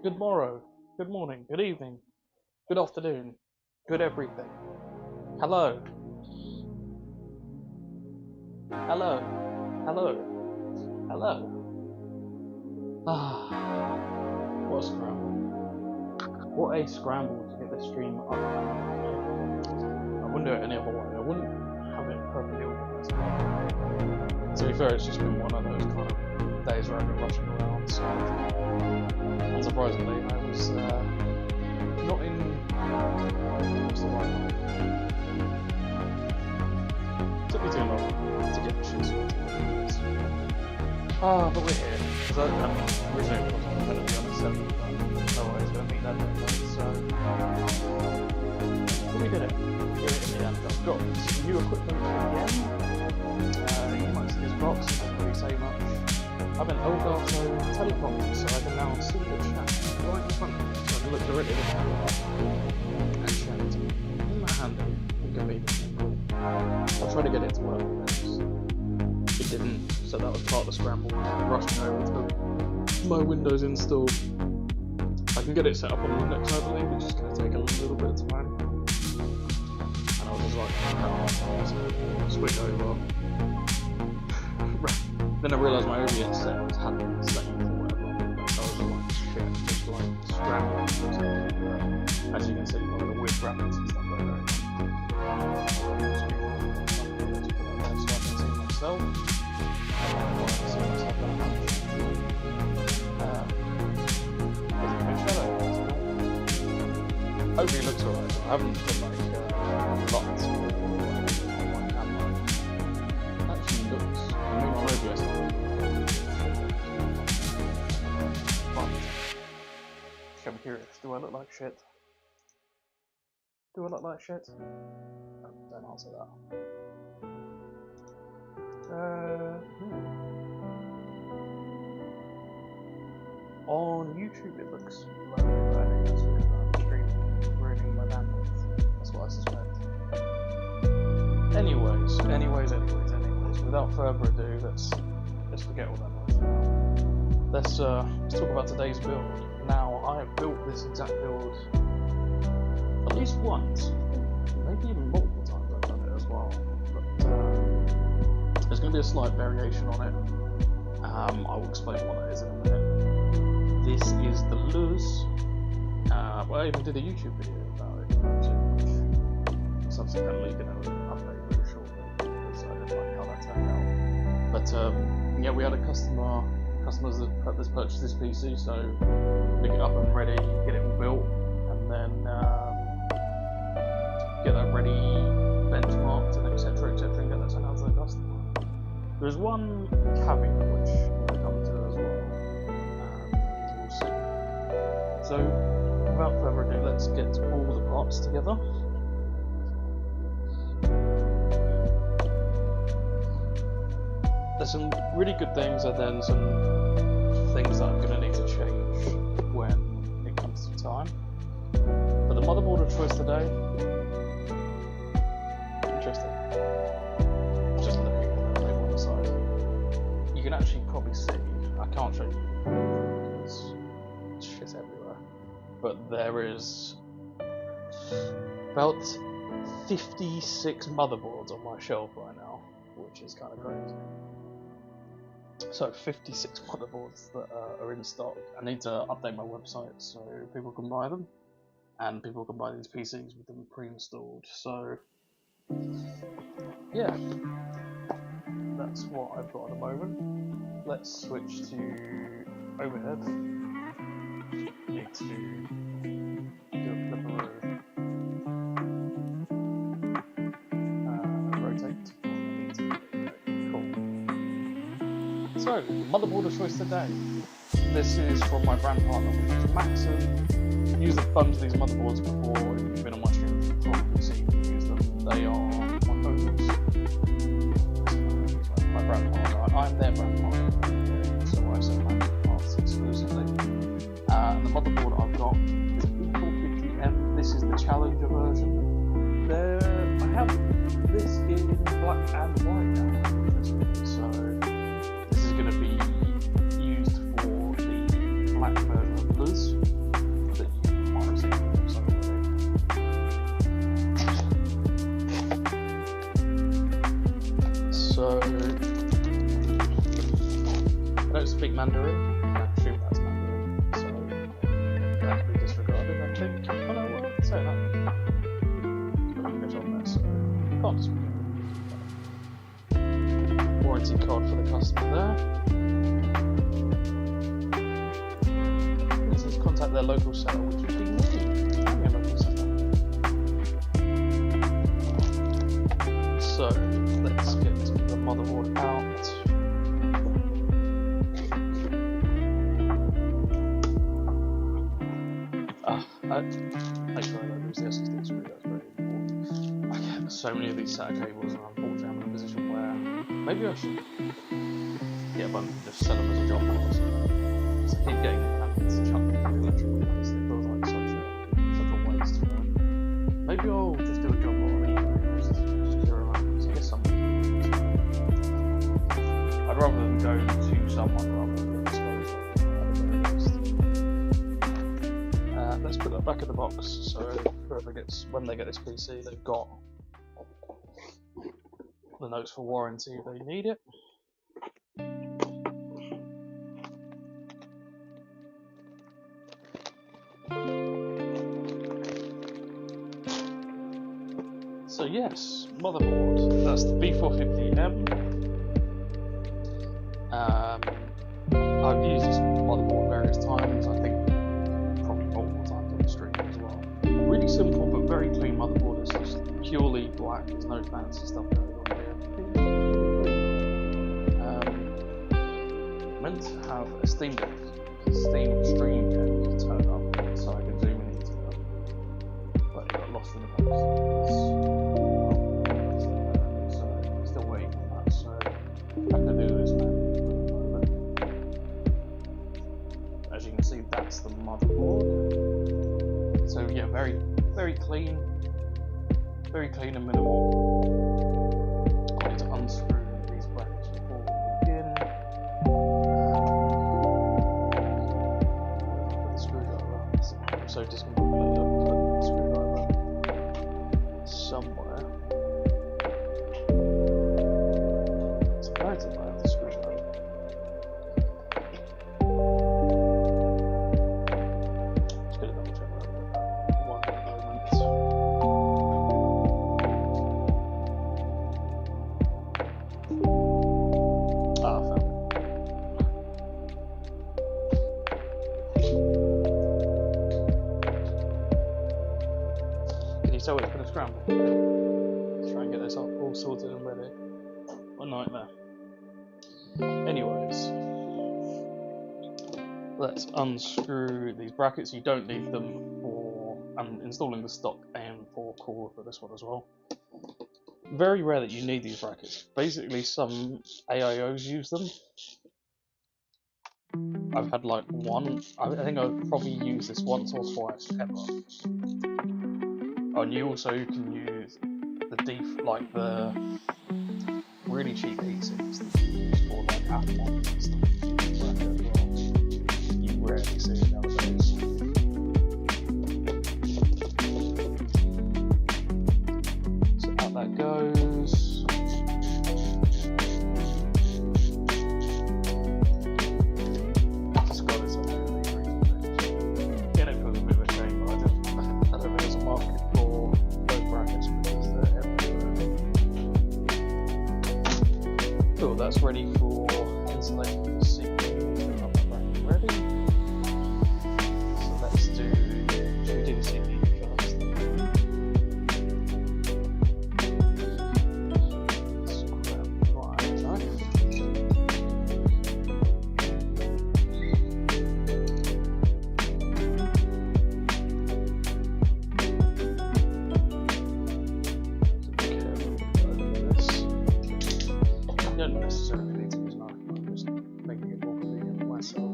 good morrow, good morning, good evening, good afternoon, good everything. Hello. Hello. Hello. Hello. Ah, what a scramble. What a scramble to get this stream up. I wouldn't do it any other way. I wouldn't have it perfectly organised. To be fair, it's just been one of those kind of days where I've been rushing around, so unsurprisingly, I was not in what's the right way. Took me too long to get the shit sorted. But we're here. So originally it was going to be on the 7th, but no way it's going to meet that deadline, so we did it. Did it in the end. I've got some new equipment again. You might see this box, it doesn't really say much. I've an Elgato teleprompter, so I can now see the chat right in front of me, so I can look directly at the camera and chat. Isn't that handy? Inconvenient. I'll try to get it to work with this. It didn't, so that was part of the scramble. Rushing over to my Windows install. I can get it set up on Linux, I believe, it's just going to take a little bit of time. And I was just like, switch over. Then I realised my OBS settings hadn't been set for whatever. So I was like, shit, just like scrambling. As you can see, like the weird graphics and stuff like that. So I can see myself. Hopefully it looks alright. I haven't put like lots on my camera. It actually looks, I mean on OBS I'm curious, do I look like shit? Do I look like shit? No, don't answer that. On YouTube it looks low, but I think that's because I'm streaming, ruining my bandwidth. That's what I suspect. Anyways, without further ado, let's forget all that noise now. Let's talk about today's build. Now, I have built this exact build at least once, maybe even multiple times I've done it as well. But there's going to be a slight variation on it. I will explain what that is in a minute. This is the Luz. Well, I even did a YouTube video about it, which subsequently going to update very shortly because I didn't like how that turned out. But yeah, we had a customers that purchased this PC, so pick it up and ready, get it all built, and then get that ready, benchmarked, and etc., and get that sent out to the customer. There's one caveat which we'll come to as well. We'll see. So, without further ado, let's get all the parts together. There's some really good things and then some things that I'm going to need to change when it comes to time. But the motherboard of choice today, interesting. Just looking at the label on the side. You can actually probably see, I can't show you because shit's everywhere, but there is about 56 motherboards on my shelf right now, which is kind of crazy. So 56 motherboards that are in stock. I need to update my website so people can buy them, and people can buy these PCs with them pre-installed. So yeah, that's what I've got at the moment. Let's switch to overhead. Need to do a flipperoo. Rotate. So, motherboard of choice today. This is from my brand partner, which is Maxim. Used a bunch of these motherboards before. If you've been on my stream, you've probably seen me use them. They are my focus. My brand partner. I'm their brand partner. So I sell Maxim parts exclusively. And the motherboard I've got is E450M. This is the Challenger version. I have this in black and white now. So going to be used for the black version of Luz, So I don't speak Mandarin. I assume that's Mandarin, so it has to be disregarded, I think. Oh no, well, say that. It's on there, so can't disregard. Warranty card for the customer there. It says contact their local seller, which would be me. I'm your local seller. So let's get the motherboard out. Make sure I don't lose the SSD screw, that's very important. I get so many of these SATA cables, and unfortunately I'm in a position where maybe I should get a bunch and just sell them as a job cost. So I keep getting packets chucked in the electrical cables, it feels like such a waste. Maybe I'll just do a job lot on eBay and just clear them out, because I guess something. I'd rather than go to someone rather than dispose of at the very least. Let's put that back in the box, so when they get this PC, they've got the notes for warranty if they need it. So yes, motherboard. That's the B450M. I've used this motherboard various times. I think probably multiple times on the stream as well. Really simple but very clean motherboard. It's just purely black. There's no fancy stuff going on here. Meant to have a Steam Deck, Steam Stream Deck to turn up, so I can zoom in into them. But it got lost in the post. So still waiting on that. So I have to do this now. As you can see, that's the motherboard. So yeah, very clean and minimal. I need to unscrew these brackets before we begin. Put the screwdriver. I'm so discombobulated. I'll put the screwdriver somewhere. It's imperative I have the screwdriver. Just gonna double check that. One moment. Found it. Can you tell it's been a scramble? Let's try and get this all sorted and ready. What a nightmare. Anyways, let's unscrew these brackets. You don't need them for installing the stock AM4 core for this one as well. Very rare that you need these brackets. Basically, some AIOs use them. I've had like one. I think I've probably used this once or twice ever. Oh, and you also can use the really cheap heatsink that you use for like Apple and stuff. You rarely see it nowadays. So out that goes. Just got this on really. Again, it feels a bit of a shame, but I don't know if there's a market for both brackets because they're everywhere. Cool, that's ready for insulating the CPU. Got that bracket ready. So let's do. Should we do the CPU first? Let's grab my knife. You don't necessarily need to use a knife, I'm just making it more convenient for myself.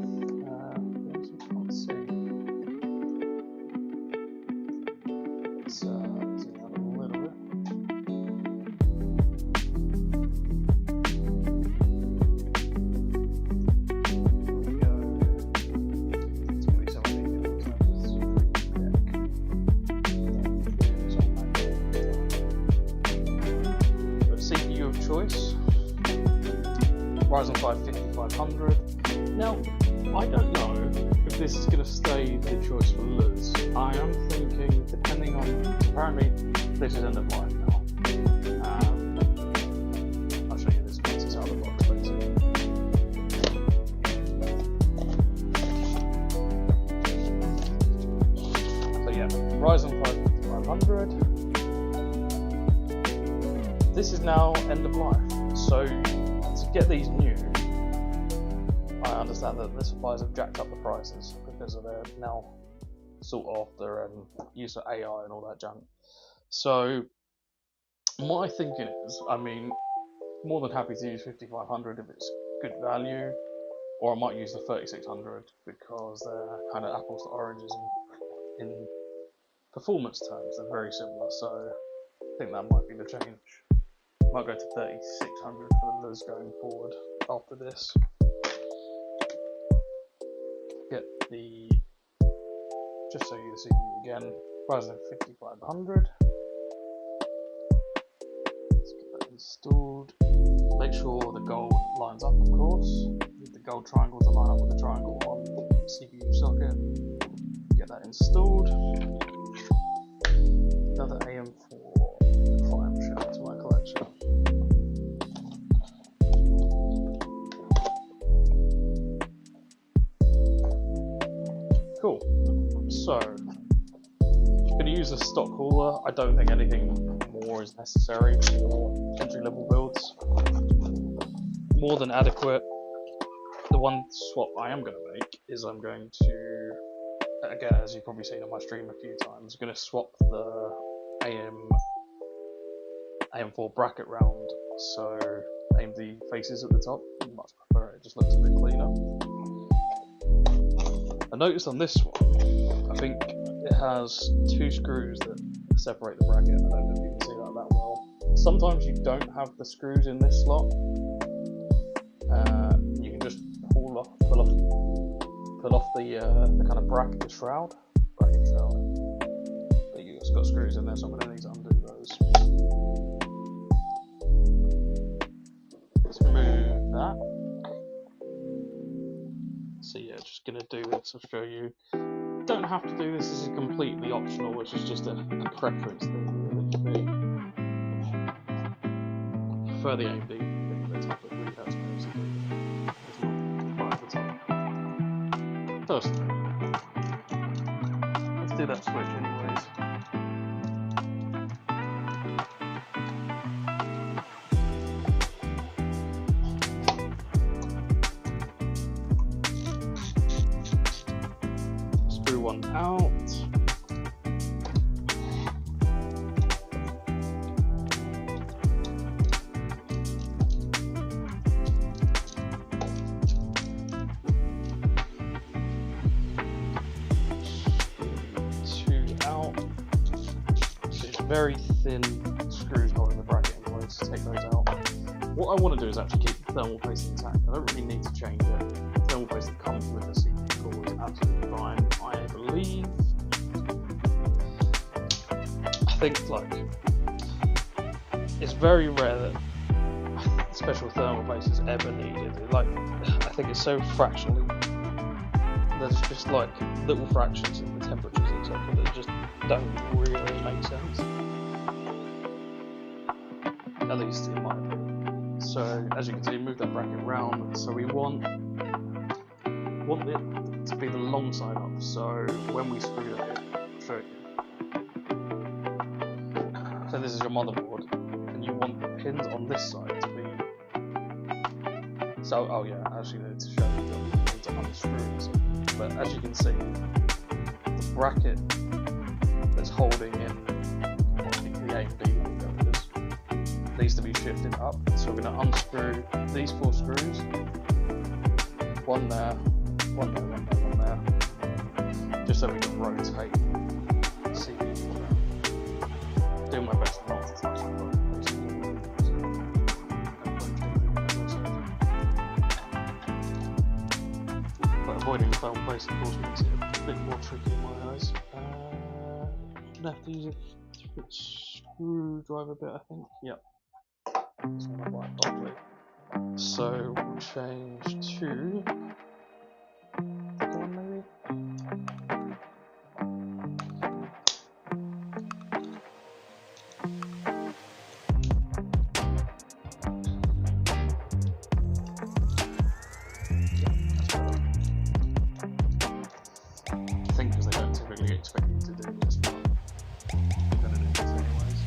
Yes, you can't see. Let's zoom out a little bit. There we go. It's going to be something in terms of the Stream Deck. But CPU of choice. Ryzen 5 5500. Now, I don't know if this is going to stay the choice for Luz. I am thinking, depending on, apparently this is end of life now. I'll show you this is out of the box basically. So yeah, Ryzen 5 5500. This is now end of life. So to get these new, I understand that the suppliers have jacked up the prices because of their now sought after and use of AI and all that junk. So my thinking is, I mean, more than happy to use 5500 if it's good value, or I might use the 3600 because they're kind of apples to oranges in performance terms. They're very similar, so I think that might be the change. Might go to 3600 for the Luz going forward after this. Get the, just so you see again, Ryzen 5500. Let's get that installed. Make sure the gold lines up, of course. Need the gold triangle to line up with the triangle on the CPU socket. Get that installed. Another AM4 clamshell to my collection. Cool. So, I'm going to use a stock cooler. I don't think anything more is necessary for entry-level builds. More than adequate. The one swap I am going to make is I'm going to, again, as you've probably seen on my stream a few times, I'm going to swap the AM4 bracket round, so AMD faces at the top. I much prefer it, it just looks a bit cleaner. I noticed on this one, I think it has two screws that separate the bracket. I don't know if you can see that well. Sometimes you don't have the screws in this slot. You can just pull off the kind of bracket shroud. But it's got screws in there, so I'm going to need to undo those. Let's move that. So yeah, just going to do this. I'll show you. Don't have to do this. This is completely optional, which is just a preference thing for me. Prefer the AMD, the top of 3 hertz basically. It's not right at the top. First thing, let's do that switch anyways. Screw one out. Very thin screws holding the bracket in place. Take those out. What I want to do is actually keep the thermal paste intact. I don't really need to change it. The thermal paste that comes with the CPU core is absolutely fine. I believe. I think like it's very rare that special thermal paste is ever needed. Like I think it's so fractionally. There's just like little fractions in the temperatures etc. that just don't really make sense. At least in my opinion. So as you can see, move that bracket round. So we want it to be the long side up. So when we screw that in, I'll show you. So this is your motherboard, and you want the pins on this side to be. So oh yeah, actually I need to show you. You need to unscrew it. But as you can see, the bracket that's holding in the AMD needs to be shifted up. So we're going to unscrew these 4 screws. One there, one there, one there, one there. Just so we can rotate the CPU around. Doing my best not to touch the button, basically. But avoiding the thermal paste, of course, makes it a bit more tricky in my eyes. I'm gonna have to use a different screwdriver bit, I think. Yep. This one I might probably. So we'll change to maybe. I think because they don't typically expect you to do this, but I'm going to do this anyways.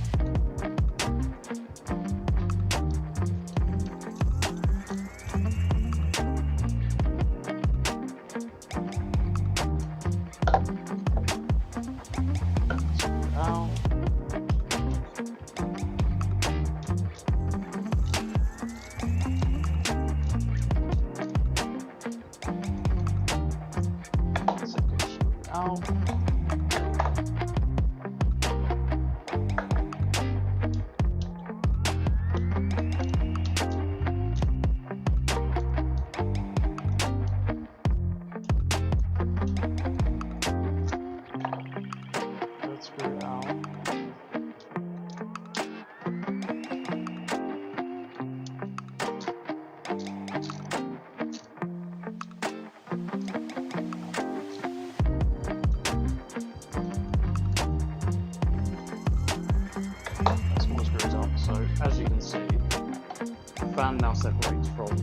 So as you can see, the fan now separates from the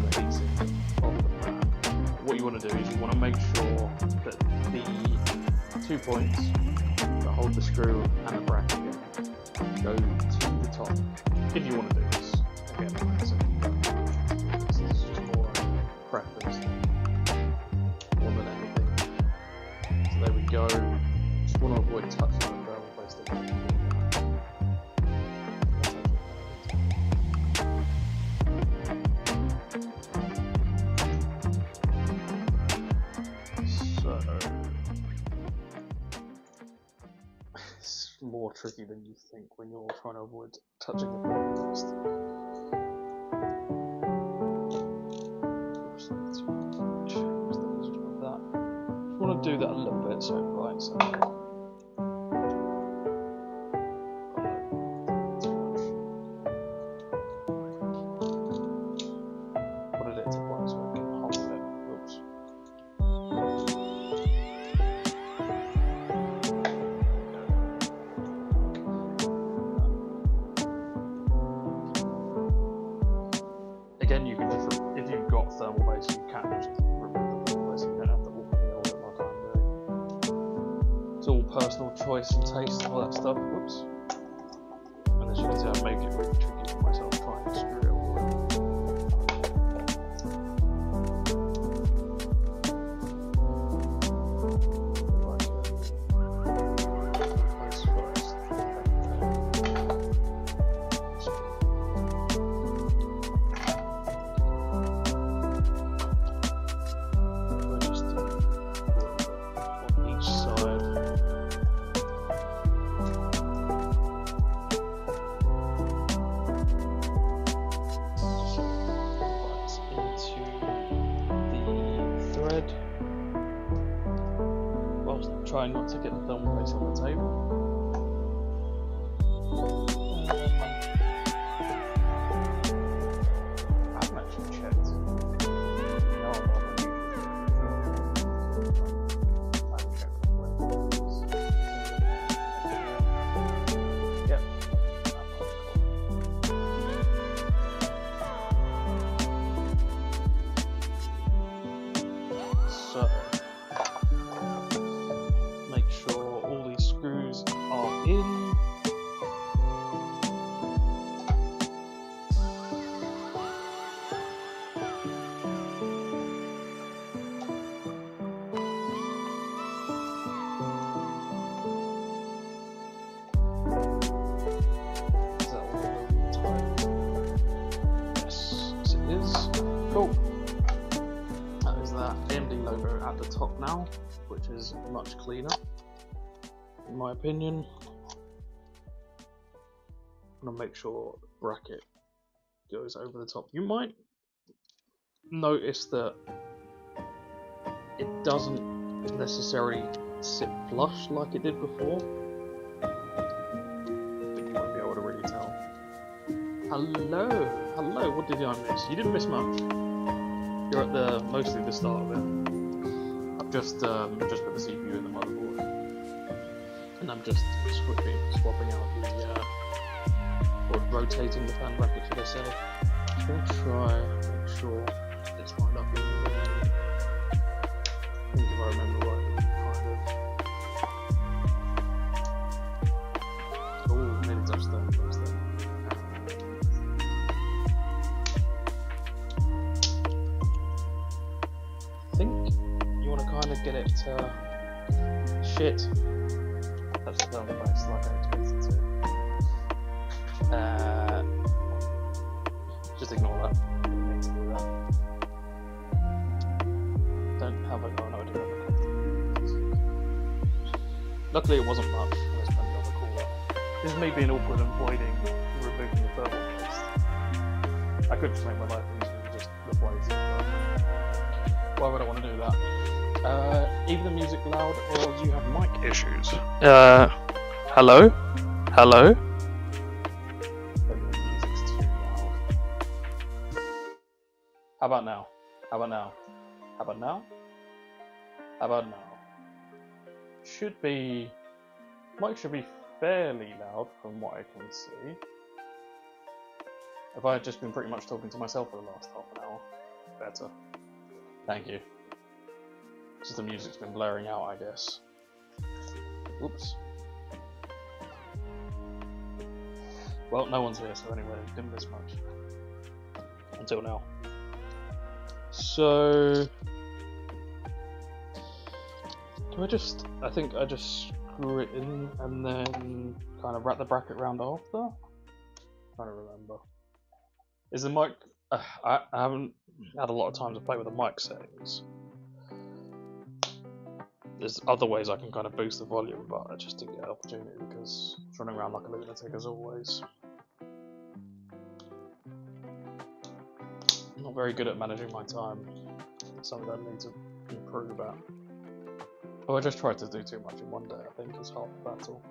heatsink of the fan. What you want to do is you want to make sure that the 2 points that hold the screw and the bracket go to the top. If you want to do this, again, like I said, this is just more preference more than anything. So there we go. Just want to avoid touching the thermal base. It's more tricky than you think when you're trying to avoid touching the thermal base. I want to do that a little bit, so right, so put it to one so I can hold it. Oops. Again, you can just, if you've got thermal base, you can just remove the thermal base. You don't have to open the old like I'm doing. It's all personal choice and taste and all that stuff. Whoops. And as you can see, I make it really tricky for myself trying to screw it all in. Trying not to get the thermal base on the table. I haven't actually checked. No, I haven't checked the yep. So make sure all these screws are in. Is that all tight? Yes, yes it is. Cool. That is that AMD logo at the top now, which is much cleaner, in my opinion. I'm gonna make sure the bracket goes over the top. You might notice that it doesn't necessarily sit flush like it did before, but you won't be able to really tell. Hello, hello. What did I miss? You didn't miss much. You're at the mostly the start of it. I've just put the CPU in the motherboard, and I'm just swapping out the or rotating the fan bracket, should I say? I'm gonna try and make sure it's lined up in the I think if I remember right, kind of. Oh, nearly touched that. I think you want to kind of get it shit. That's the best, like I expected to. Just ignore that. You don't need to do that. Don't have a no, I don't have a Luckily, it wasn't much. There's plenty of the cooler. This is me being awkward and avoiding removing the thermal paste. I could just make my life easier and just replace it. But why would I want to do that? Either the music loud or do you have mic issues? Hello? Hello? Maybe the music's too loud. How about now? How about now? How about now? How about now? Mic should be fairly loud from what I can see. If I had just been pretty much talking to myself for the last half an hour, better. Thank you. Just the music's been blaring out, I guess. Oops. Well, no one's here, so anyway, didn't miss much. Until now. So... I think I just screw it in and then kind of wrap the bracket round after? I'm trying to remember. Is the mic... I haven't had a lot of time to play with the mic settings. There's other ways I can kind of boost the volume, but I just didn't get an opportunity because I was running around like a lunatic as always. I'm not very good at managing my time. It's something I need to improve at. Oh, I just tried to do too much in one day, I think, is half the battle.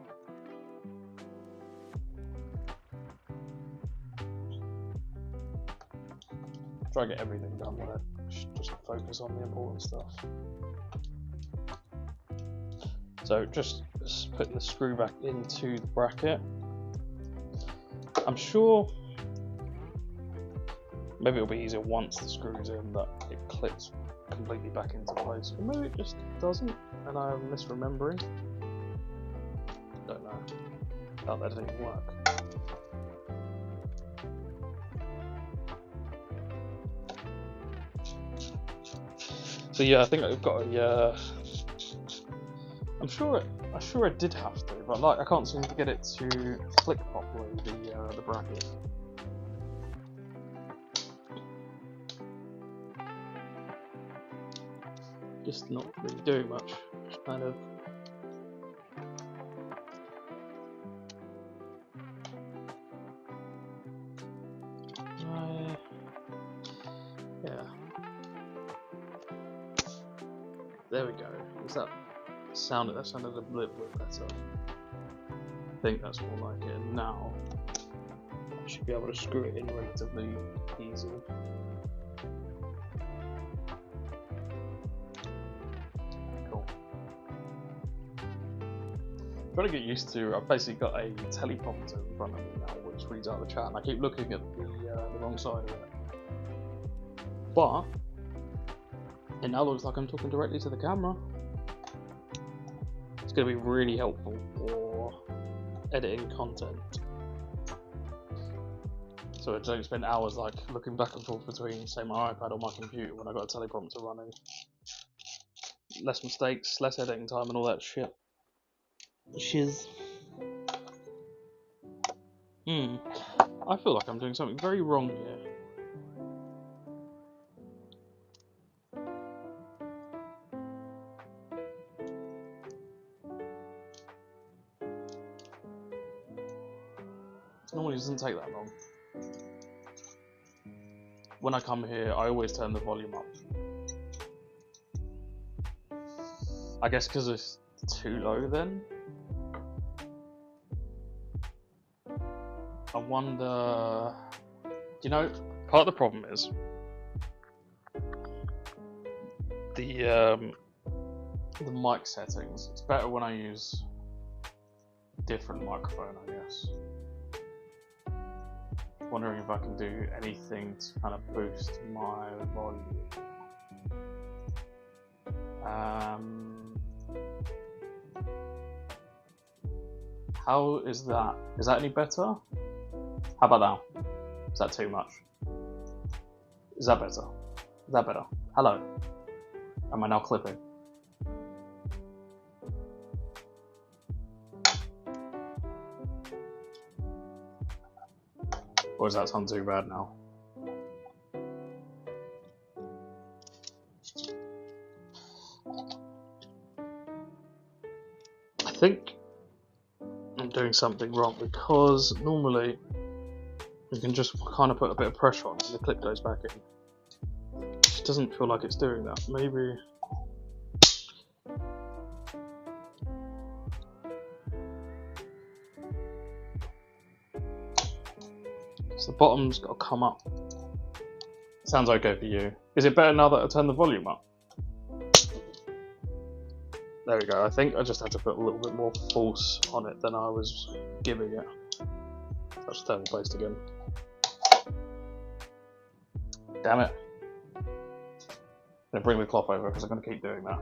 Try to get everything done when I just focus on the important stuff. So just putting the screw back into the bracket. I'm sure maybe it'll be easier once the screw's in that it clips completely back into place. Or maybe it just doesn't and I'm misremembering. Don't know. Oh, that didn't even work. So yeah, I think I've got a I'm sure it did have to, but like I can't seem to get it to click properly, the bracket. Just not really doing much. Just kind of yeah. There we go. Is that sounded a little bit better. I think that's more like it. Now I should be able to screw it in relatively easily. Cool. I'm trying to get used to. I've basically got a teleprompter in front of me now, which reads out the chat, and I keep looking at the wrong side of it. But it now looks like I'm talking directly to the camera. It's going to be really helpful for editing content. So I don't spend hours like looking back and forth between, say, my iPad or my computer when I got a teleprompter running. Less mistakes, less editing time, and all that shit. Shiz. I feel like I'm doing something very wrong here. Normally it doesn't take that long. When I come here, I always turn the volume up. I guess because it's too low then. I wonder. You know, part of the problem is the mic settings. It's better when I use a different microphone, I guess. Wondering if I can do anything to kind of boost my volume. How is that? Is that any better? How about now? Is that too much? Is that better? Is that better? Hello. Am I now clipping? Or does that sound too bad now? I think I'm doing something wrong, because normally you can just kind of put a bit of pressure on and the clip goes back in. It just doesn't feel like it's doing that. Maybe. So the bottom's got to come up. Sounds okay for you. Is it better now that I turn the volume up? There we go. I think I just had to put a little bit more force on it than I was giving it. I'll just turn the place again. Damn it. I'm going to bring the cloth over because I'm going to keep doing that.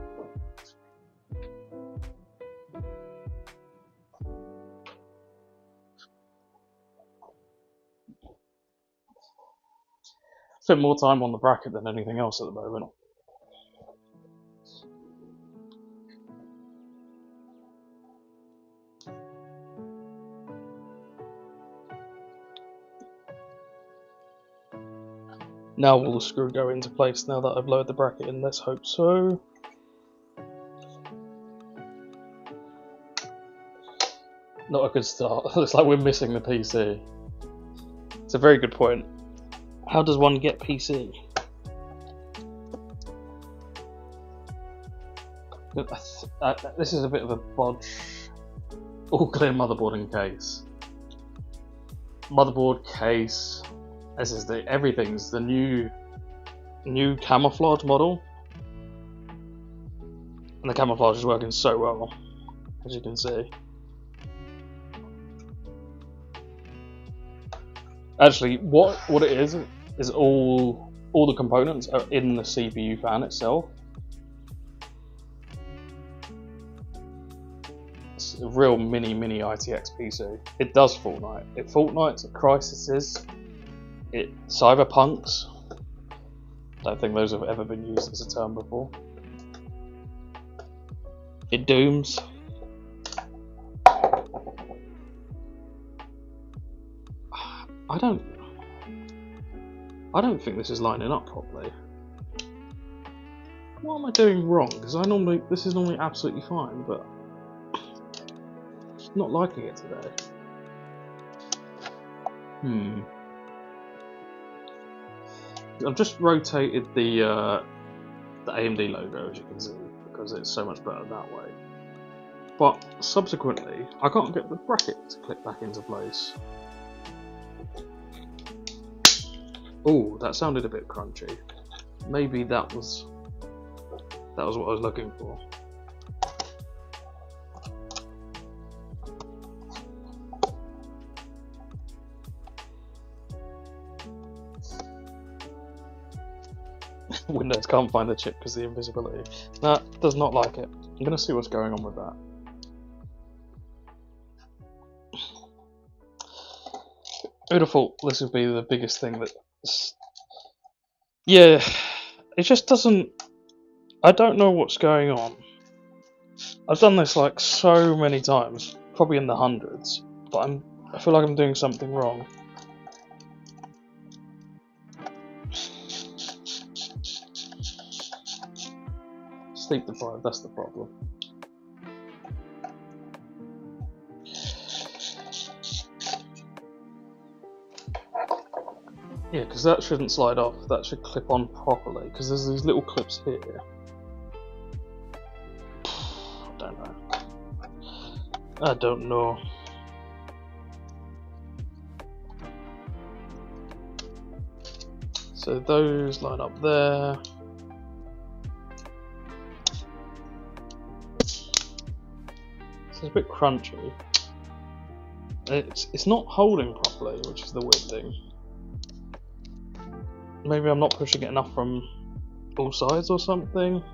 Spend more time on the bracket than anything else at the moment. Now will the screw go into place now that I've lowered the bracket in? Let's hope so. Not a good start. Looks like we're missing the PC. It's a very good point. How does one get PC? This is a bit of a bodge. All clear motherboard and case. Motherboard, case. This is everything's the new camouflage model, and the camouflage is working so well, as you can see. Actually, what it is all the components are in the CPU fan itself. It's a real mini ITX PC. It does Fortnite. It Fortnites, it Crises. It cyberpunks. Don't think those have ever been used as a term before. It dooms. I don't think this is lining up properly. What am I doing wrong? Because this is normally absolutely fine, but just not liking it today. I've just rotated the AMD logo, as you can see, because it's so much better that way. But subsequently, I can't get the bracket to click back into place. Oh, that sounded a bit crunchy. Maybe that was what I was looking for. Windows can't find the chip because of the invisibility. Nah, does not like it. I'm going to see what's going on with that. Who'd have thought this would be the biggest thing that... Yeah, it just doesn't... I don't know what's going on. I've done this like so many times, probably in the hundreds, but I feel like I'm doing something wrong. Sleep deprived, that's the problem. Yeah, because that shouldn't slide off, that should clip on properly, because there's these little clips here. I don't know. So those line up there. It's a bit crunchy. It's not holding properly, which is the weird thing. Maybe I'm not pushing it enough from all sides or something.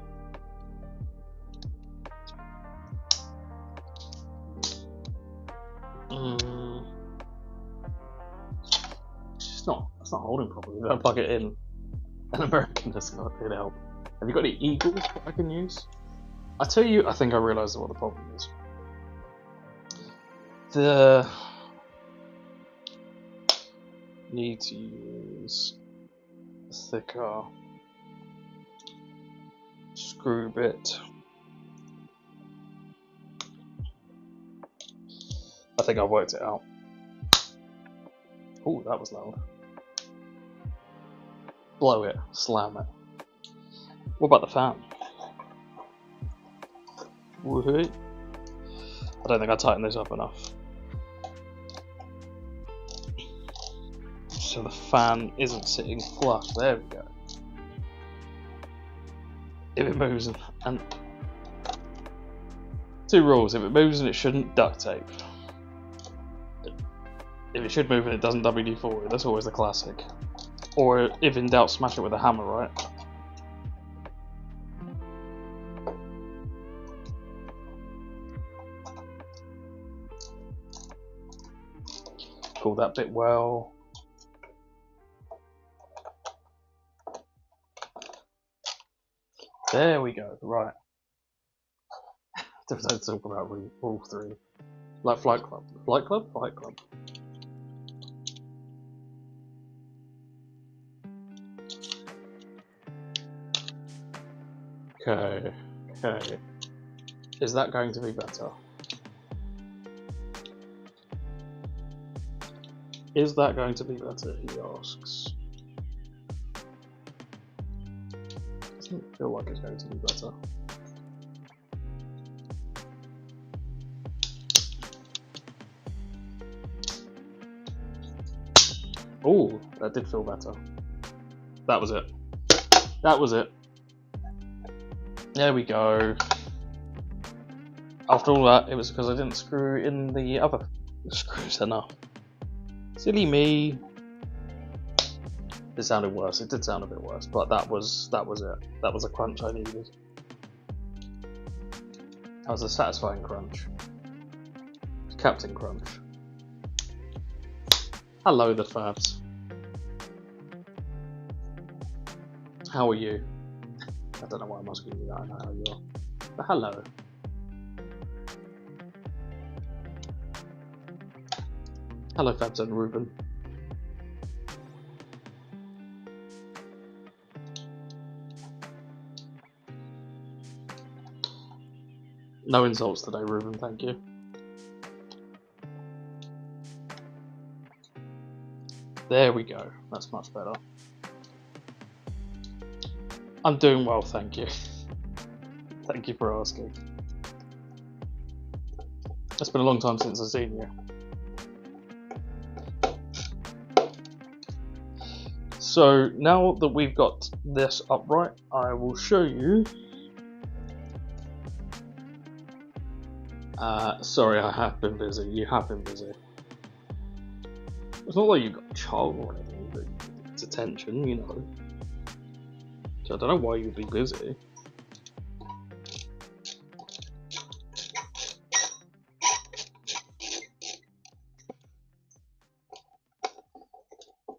It's not holding properly. If I plug it in, an American doesn't help. Have you got any Eagles that I can use? I tell you, I think I realised what the problem is. Need to use a thicker screw bit. I think I worked it out. Oh, that was loud. Blow it, slam it. What about the fan? Woohoo! I don't think I tightened this up enough. So the fan isn't sitting flush. There we go. If it moves and two rules: if it moves and it shouldn't, duct tape. If it should move and it doesn't, WD-40. That's always the classic. Or if in doubt, smash it with a hammer, right? Pull that bit well. There we go, right. Don't talk about rule 3. Like Flight Club. Flight Club? Flight Club. Okay. Is that going to be better? Is that going to be better, he asks. Doesn't feel like it's going to be better. Oh, that did feel better. That was it. That was it. There we go. After all that, it was because I didn't screw in the other screws enough. Silly me. It sounded worse. It did sound a bit worse, but that was it. That was a crunch I needed. That was a satisfying crunch. Captain Crunch. Hello, the Fabs. How are you? I don't know why I'm asking you that. I know how you are. But hello. Hello, Fabs and Ruben. No insults today, Ruben, thank you. There we go. That's much better. I'm doing well, thank you. Thank you for asking. It's been a long time since I've seen you. So now that we've got this upright, I will show you. Sorry, I have been busy. You have been busy. It's not like you've got a child or anything, but it's attention, you know. So I don't know why you'd be busy.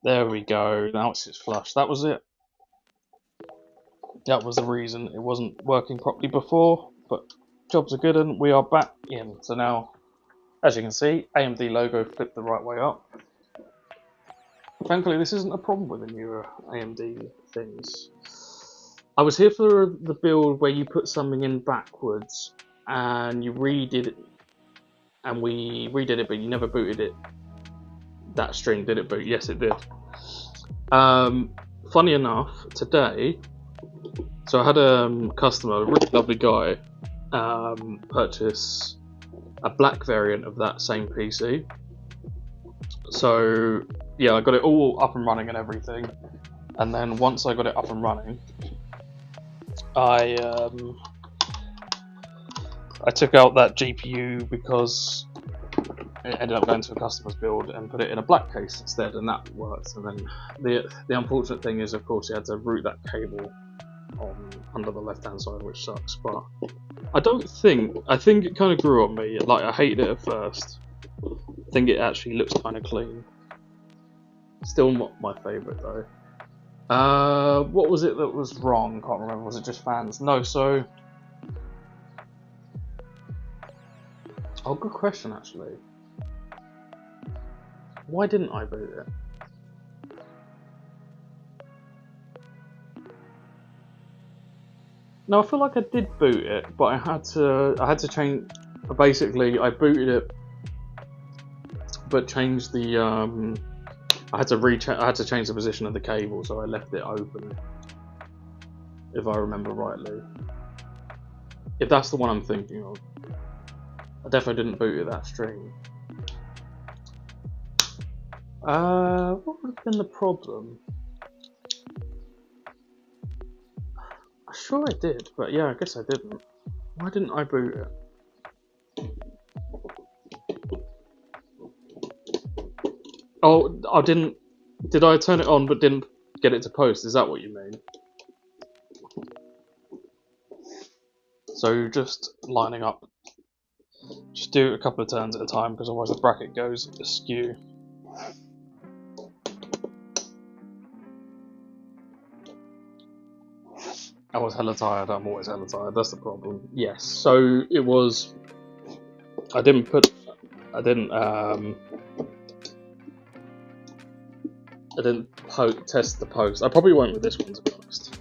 There we go. Now it's just flush. That was it. That was the reason it wasn't working properly before, but jobs are good and we are back in. So now, as you can see, AMD logo flipped the right way up. Thankfully, this isn't a problem with the newer AMD things. I was here for the build where you put something in backwards and you redid it, and we redid it, but you never booted it. That string, did it boot? Yes, it did. Funny enough, today, so I had a customer, a really lovely guy, purchase a black variant of that same PC. So yeah, I got it all up and running and everything. and then once I got it up and running, I took out that GPU because it ended up going to a customer's build and put it in a black case instead, and that worked. And then the unfortunate thing is, of course, you had to route that cable under the left hand side, which sucks. But I think it kind of grew on me. Like, I hated it at first. I think it actually looks kind of clean. Still not my favourite though. What was it that was wrong? Can't remember. Was it just fans? No. So, oh, good question actually. Why didn't I boot it? No, I feel like I did boot it, but I had to change. Basically, I booted it, but changed the I had to change the position of the cable, so I left it open. If I remember rightly, if that's the one I'm thinking of, I definitely didn't boot it that stream. What would have been the problem? I'm sure I did, but yeah, I guess I didn't. Why didn't I boot it? Oh, I didn't. Did I turn it on but didn't get it to post? Is that what you mean? So just lining up. Just do it a couple of turns at a time, because otherwise the bracket goes askew. I was hella tired. I'm always hella tired. That's the problem. Yes. So it was. I didn't test the post. I probably won't with this one, to be honest.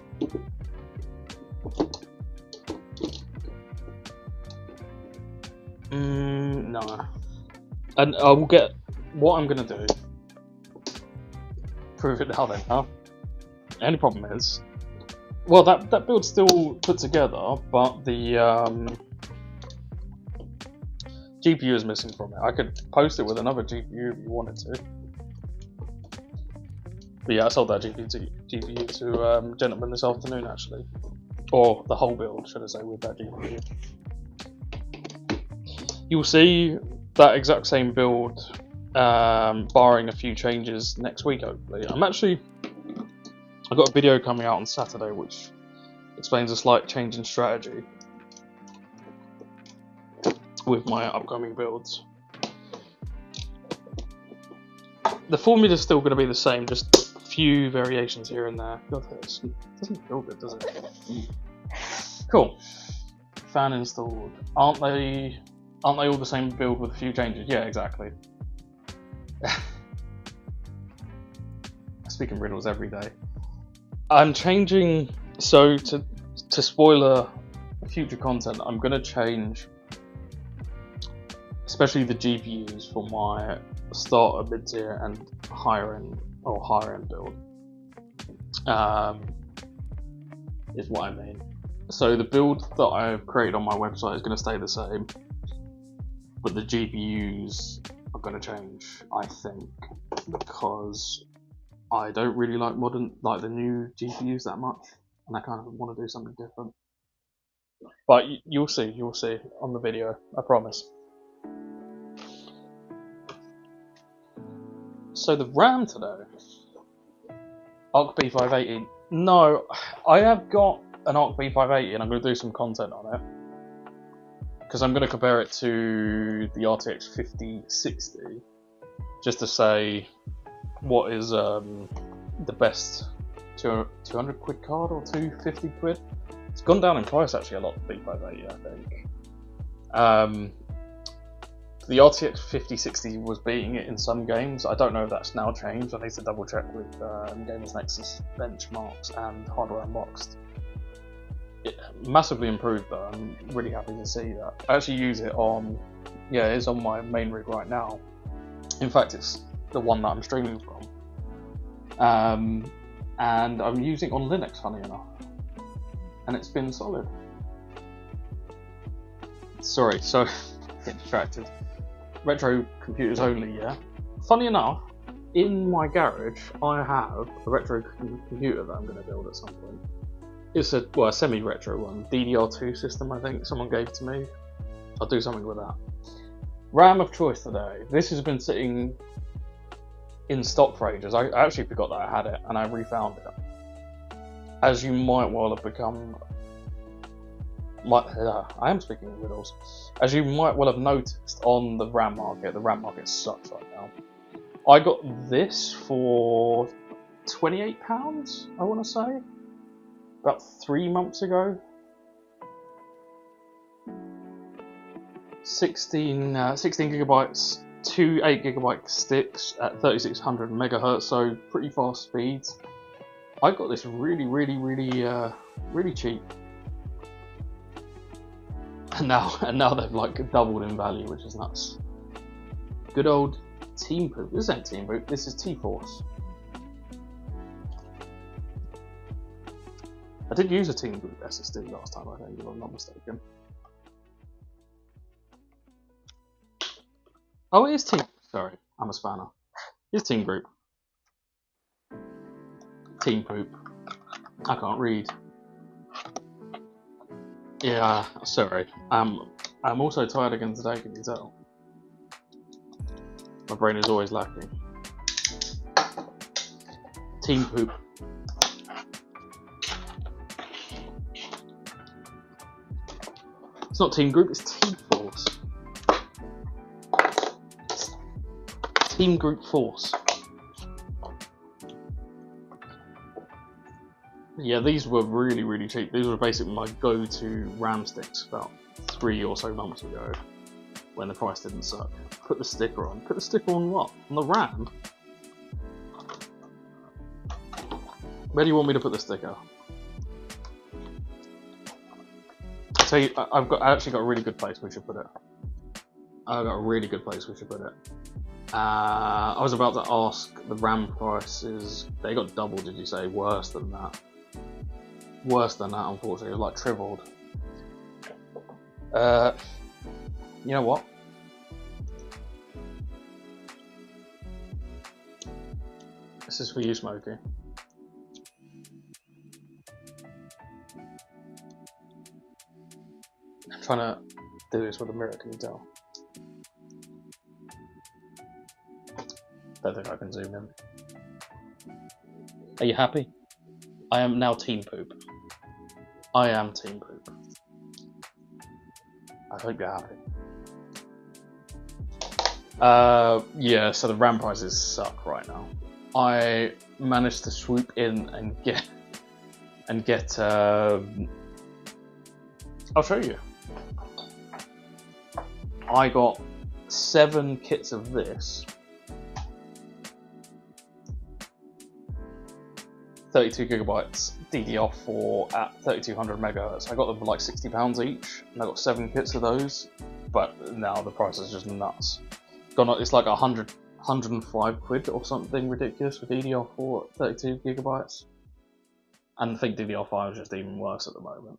No. And I will get what I'm gonna do. Prove it now then, huh? The only problem is, well, that build's still put together, but the GPU is missing from it. I could post it with another GPU if you wanted to. But yeah, I sold that GPU to a gentleman this afternoon, actually. Or the whole build, should I say, with that GPU. You'll see that exact same build, barring a few changes, next week, hopefully. I've got a video coming out on Saturday which explains a slight change in strategy with my upcoming builds. The formula's still going to be the same, just a few variations here and there. God, it doesn't feel good, does it? Cool. Fan installed. Aren't they all the same build with a few changes? Yeah, exactly. Speaking riddles every day. I'm changing, so to spoiler future content, I'm going to change especially the GPUs for my starter, mid-tier and higher end build, is what I mean. So the build that I've created on my website is going to stay the same, but the GPUs are going to change, I think, because I don't really like the new GPUs that much, and I kind of want to do something different. But you'll see on the video, I promise. So the RAM today, Arc B580. No, I have got an Arc B580 and I'm going to do some content on it, because I'm going to compare it to the RTX 5060, just to say what is the best 200 quid card or 250 quid. It's gone down in price actually a lot, the B580, I think. The RTX 5060 was beating it in some games. I don't know if that's now changed. I need to double check with Gamers Nexus benchmarks and Hardware Unboxed. It massively improved though. I'm really happy to see that. I actually use it on, yeah, it's on my main rig right now. In fact, it's the one that I'm streaming from. And I'm using it on Linux, funny enough. And it's been solid. Sorry, so get distracted. Retro computers only, yeah. Funny enough, in my garage, I have a retro computer that I'm going to build at some point. It's a semi-retro one, DDR4 system. I think someone gave to me. I'll do something with that. RAM of choice today. This has been sitting in stock for ages. I actually forgot that I had it, and I refound it. As you might well have become, I am speaking in riddles. As you might well have noticed on the RAM market sucks right now. I got this for £28, I want to say, about 3 months ago. 16 gigabytes, two 8GB sticks at 3600 megahertz, so pretty fast speeds. I got this really cheap, and now they've like doubled in value, which is nuts. Good old Team Poop. This ain't Team Poop. This is T-Force. I did use a Team Poop SSD last time, I think, if I'm not mistaken. Oh, it is Team. Sorry, I'm a spanner. It's Team Group. Team Poop. I can't read. Yeah, sorry. I'm also tired again today. Can you tell? My brain is always lacking. Team Poop. It's not Team Group. It's T-Force. Team Group Force. Yeah, these were really cheap. These were basically my go-to RAM sticks about 3 or so months ago, when the price didn't suck. Put the sticker on. Put the sticker on what? On the RAM? Where do you want me to put the sticker? I'll tell you, I actually got a really good place we should put it. I got a really good place we should put it. I was about to ask the RAM prices. They got double, did you say? Worse than that. Worse than that, unfortunately. It was like tripled. You know what? This is for you, Smokey. I'm trying to do this with a mirror, can you tell? Don't think I can zoom in. Are you happy? I am now Team Poop. I am Team Poop. I hope you're happy. Yeah, so the RAM prices suck right now. I managed to swoop in and get I'll show you. I got 7 kits of this. 32 gigabytes DDR4 at 3200 megahertz. I got them for like £60 each, and I got 7 kits of those. But now the price is just nuts. It's like 105 quid or something ridiculous for DDR4 at 32 gigabytes. And I think DDR5 is just even worse at the moment.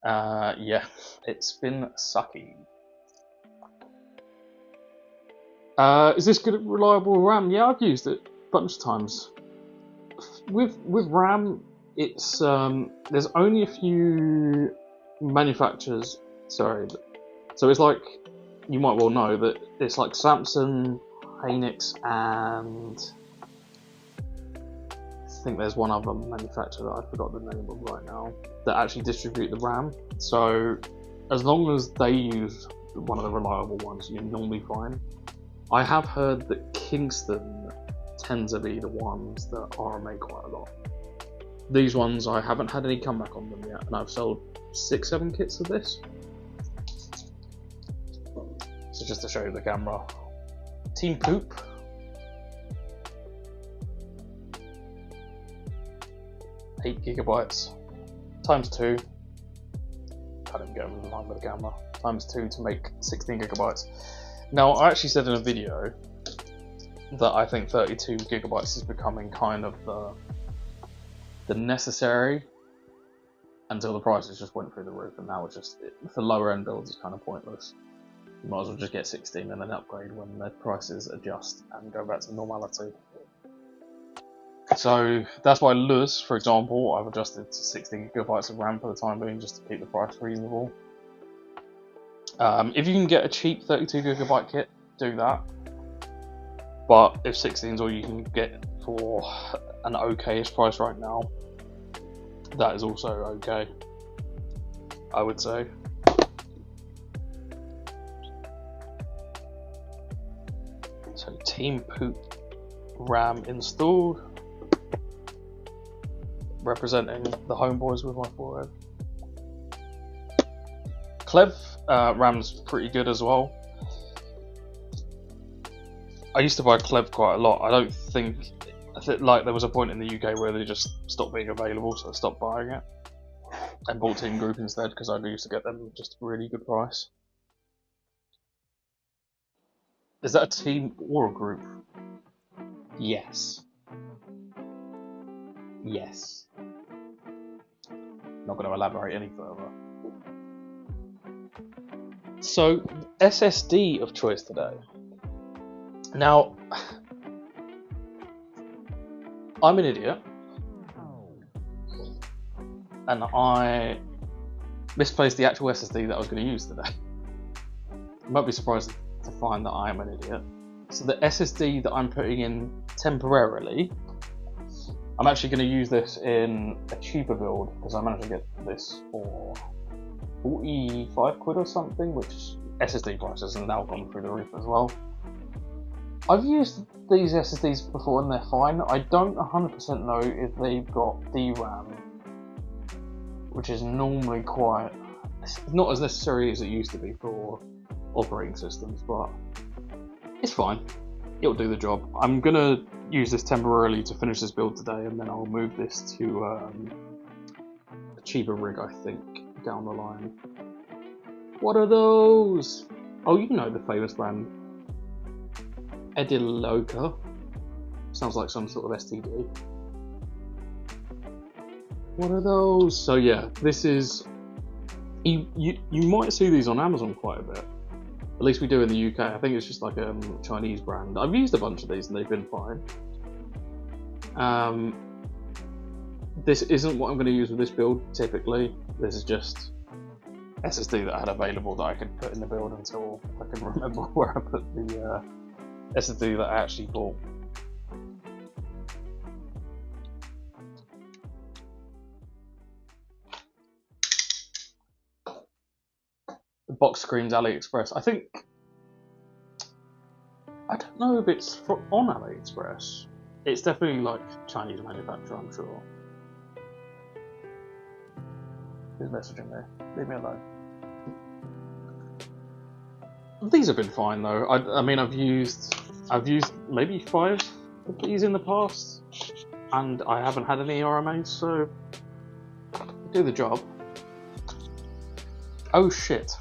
Yeah, it's been sucky. Is this good, reliable RAM? Yeah, I've used it a bunch of times. With RAM, it's there's only a few manufacturers. Sorry, so it's like, you might well know that it's like Samsung, Hynix, and I think there's one other manufacturer that I forgot the name of right now that actually distribute the RAM. So as long as they use one of the reliable ones, you're normally fine. I have heard that Kingston tend to be the ones that RMA quite a lot. These ones, I haven't had any comeback on them yet, and I've sold 6-7 kits of this. So just to show you the camera. Team Poop. Eight gigabytes times 2. Can't even get in line with the camera. Times 2 to make 16 gigabytes. Now, I actually said in a video that I think 32 gigabytes is becoming kind of the necessary, until the prices just went through the roof, and now it's just, for lower end builds, it's kind of pointless. You might as well just get 16 and then upgrade when the prices adjust and go back to normality. So that's why Luz, for example, I've adjusted to 16 gigabytes of RAM for the time being, just to keep the price reasonable. If you can get a cheap 32 gigabyte kit, do that. But if 16 is all you can get for an okayish price right now, that is also okay, I would say. So Team Poop RAM installed, representing the homeboys with my forehead. Clev RAM's pretty good as well. I used to buy Clev quite a lot. I think like there was a point in the UK where they just stopped being available, so I stopped buying it and bought Team Group instead because I used to get them just a really good price. Is that a team or a group? Yes. Yes. Not going to elaborate any further. So, SSD of choice today. Now, I'm an idiot, and I misplaced the actual SSD that I was going to use today. You might be surprised to find that I am an idiot. So the SSD that I'm putting in temporarily, I'm actually going to use this in a cheaper build because I managed to get this for 45 quid or something, which SSD prices have now gone through the roof as well. I've used these SSDs before and they're fine. I don't 100% know if they've got DRAM, which is normally quite, it's not as necessary as it used to be for operating systems, but it's fine. It'll do the job. I'm gonna use this temporarily to finish this build today, and then I'll move this to a cheaper rig, I think, down the line. What are those? Oh, you know the famous brand Ediloka. Sounds like some sort of STD. What are those? So yeah, this is, you might see these on Amazon quite a bit. At least we do in the UK. I think it's just like a Chinese brand. I've used a bunch of these and they've been fine. This isn't what I'm going to use with this build typically. This is just SSD that I had available that I could put in the build until I can remember where I put the SSD that I actually bought. The box screens AliExpress. I don't know if it's on AliExpress. It's definitely like Chinese manufacturer, I'm sure. Who's messaging me? Leave me alone. These have been fine though. I mean, I've used maybe 5 of these in the past, and I haven't had any RMAs, so they do the job. Oh shit.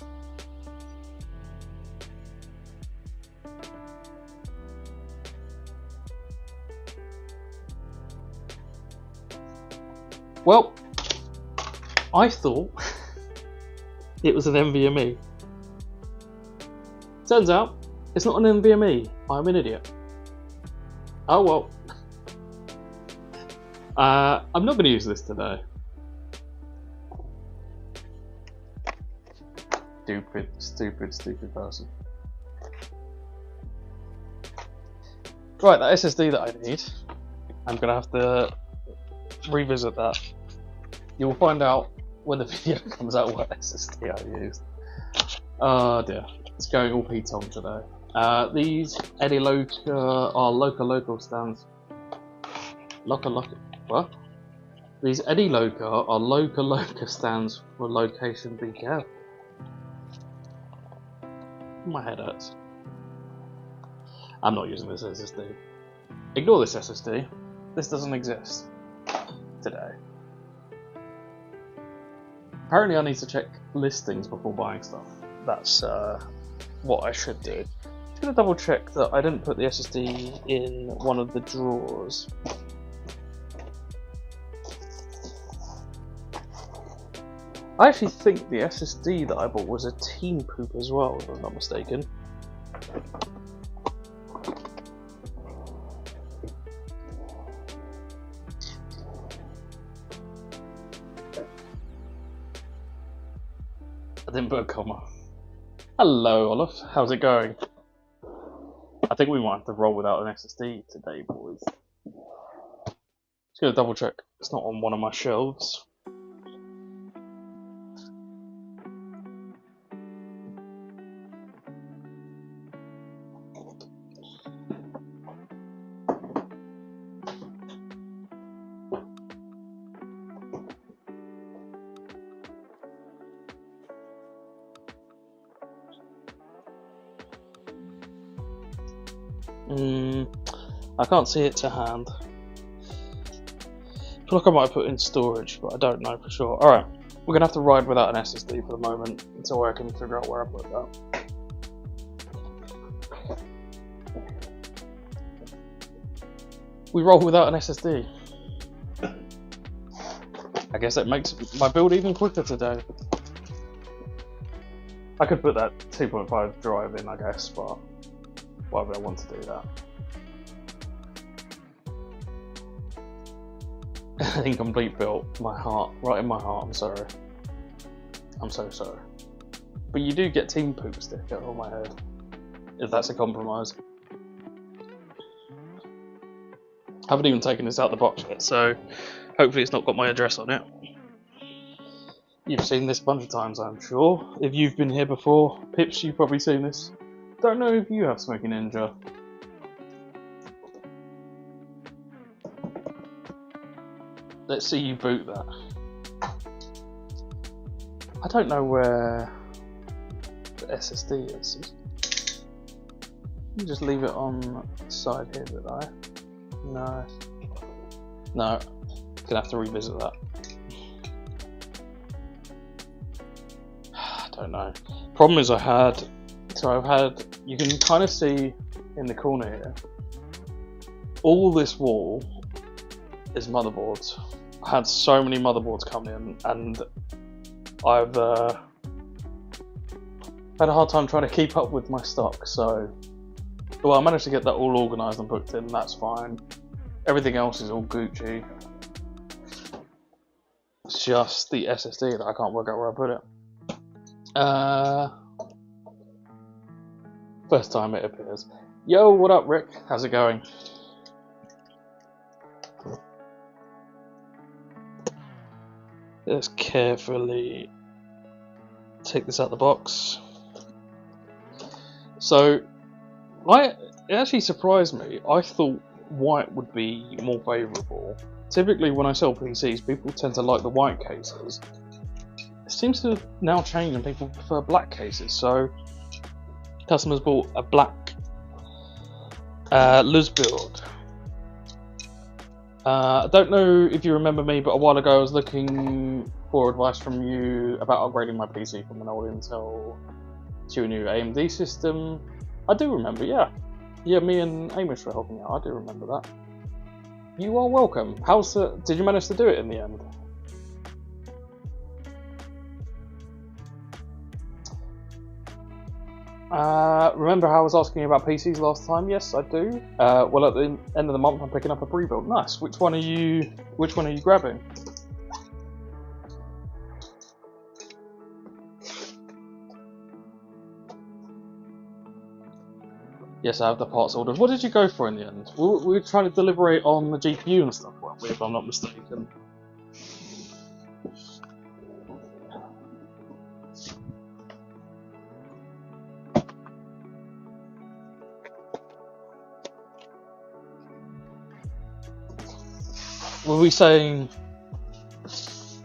Well, I thought it was an NVMe. Turns out, it's not an NVMe. I'm an idiot. Oh well. I'm not going to use this today. Stupid person. Right, that SSD that I need, I'm going to have to revisit that. You'll find out when the video comes out what SSD I used. Oh dear, it's going all P-Tom today. These Ediloka are local stands. What? These Ediloka are local stands for location be careful. My head hurts. I'm not using this SSD. Ignore this SSD. This doesn't exist today. Apparently I need to check listings before buying stuff. That's what I should do. Just gonna double check that I didn't put the SSD in one of the drawers. I actually think the SSD that I bought was a Team Poop as well, if I'm not mistaken. I didn't put a comma. Hello, Olaf. How's it going? I think we might have to roll without an SSD today, boys. Just gonna double check it's not on one of my shelves. I can't see it to hand. I feel like I might have put it in storage, but I don't know for sure. Alright, we're gonna have to ride without an SSD for the moment until I can figure out where I put that. We roll without an SSD. I guess that makes my build even quicker today. I could put that 2.5 drive in, I guess, but why would I want to do that? Incomplete build, my heart, right in my heart, I'm sorry. I'm so sorry. But you do get Team Poop sticker on my head, if that's a compromise. I haven't even taken this out the box yet, so hopefully it's not got my address on it. You've seen this a bunch of times, I'm sure. If you've been here before, Pips, you've probably seen this. Don't know if you have Smoking Ninja. Let's see you boot that. I don't know where the SSD is. You just leave it on the side here, did I? No. No. Gonna have to revisit that. I don't know. Problem is I've had, you can kind of see in the corner here, all this wall is motherboards. I had so many motherboards come in, and I've had a hard time trying to keep up with my stock, so well, I managed to get that all organised and booked in, that's fine. Everything else is all Gucci. It's just the SSD that I can't work out where I put it. First time it appears. Yo, what up, Rick? How's it going? Let's carefully take this out the box. So, it actually surprised me. I thought white would be more favourable. Typically when I sell PCs, people tend to like the white cases. It seems to have now changed and people prefer black cases, so customers bought a black Luz build. I don't know if you remember me, but a while ago I was looking for advice from you about upgrading my PC from an old Intel to a new AMD system. I do remember, yeah. Yeah, me and Amish were helping out, I do remember that. You are welcome. Did you manage to do it in the end? Remember how I was asking you about PCs last time? Yes, I do. Well, at the end of the month, I'm picking up a pre-built. Nice. Which one are you grabbing? Yes, I have the parts ordered. What did you go for in the end? We were trying to deliberate on the GPU and stuff, weren't we, if I'm not mistaken? Were we saying... Is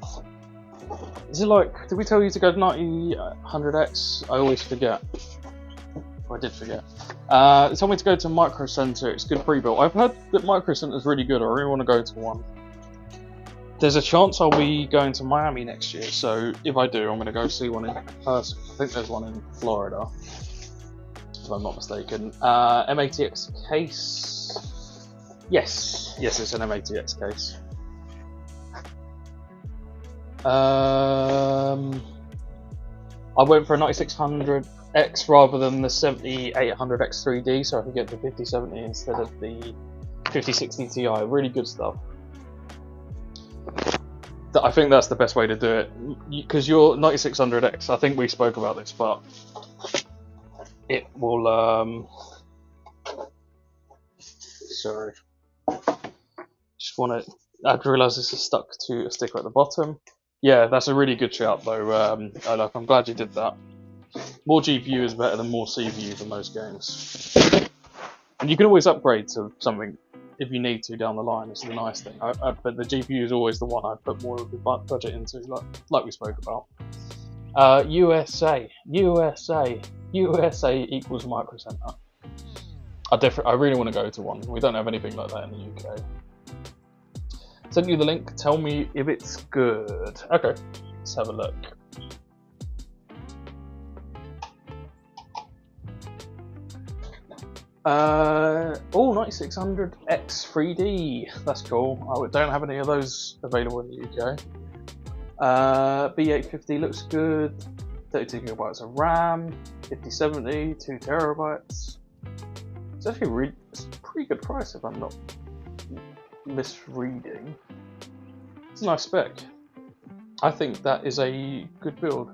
it like... Did we tell you to go to 90-100X? I always forget. I did forget. They told me to go to Micro Center. It's good pre-built. I've heard that Micro Center is really good. I really want to go to one. There's a chance I'll be going to Miami next year, so if I do, I'm going to go see one in person. I think there's one in Florida, if I'm not mistaken. M80X case. Yes, it's an M80X case. I went for a 9600X rather than the 7800X 3D, so I could get the 5070 instead of the 5060 Ti. Really good stuff. I think that's the best way to do it, because your 9600X, I think we spoke about this, but it will sorry, just want to, I've realised this is stuck to a sticker at the bottom. Yeah, that's a really good shout though. I'm glad you did that. More GPU is better than more CPU for most games, and you can always upgrade to something if you need to down the line. This is the nice thing. But the GPU is always the one I put more of the budget into, like we spoke about. USA equals Micro Center. I really want to go to one. We don't have anything like that in the UK. Send you the link. Tell me if it's good. Okay, let's have a look. Oh, 9600X 3D. That's cool. I don't have any of those available in the UK. B850 looks good. 32 gigabytes of RAM. 5070, 2 terabytes. It's actually it's a pretty good price if I'm not misreading. It's a nice spec. I think that is a good build.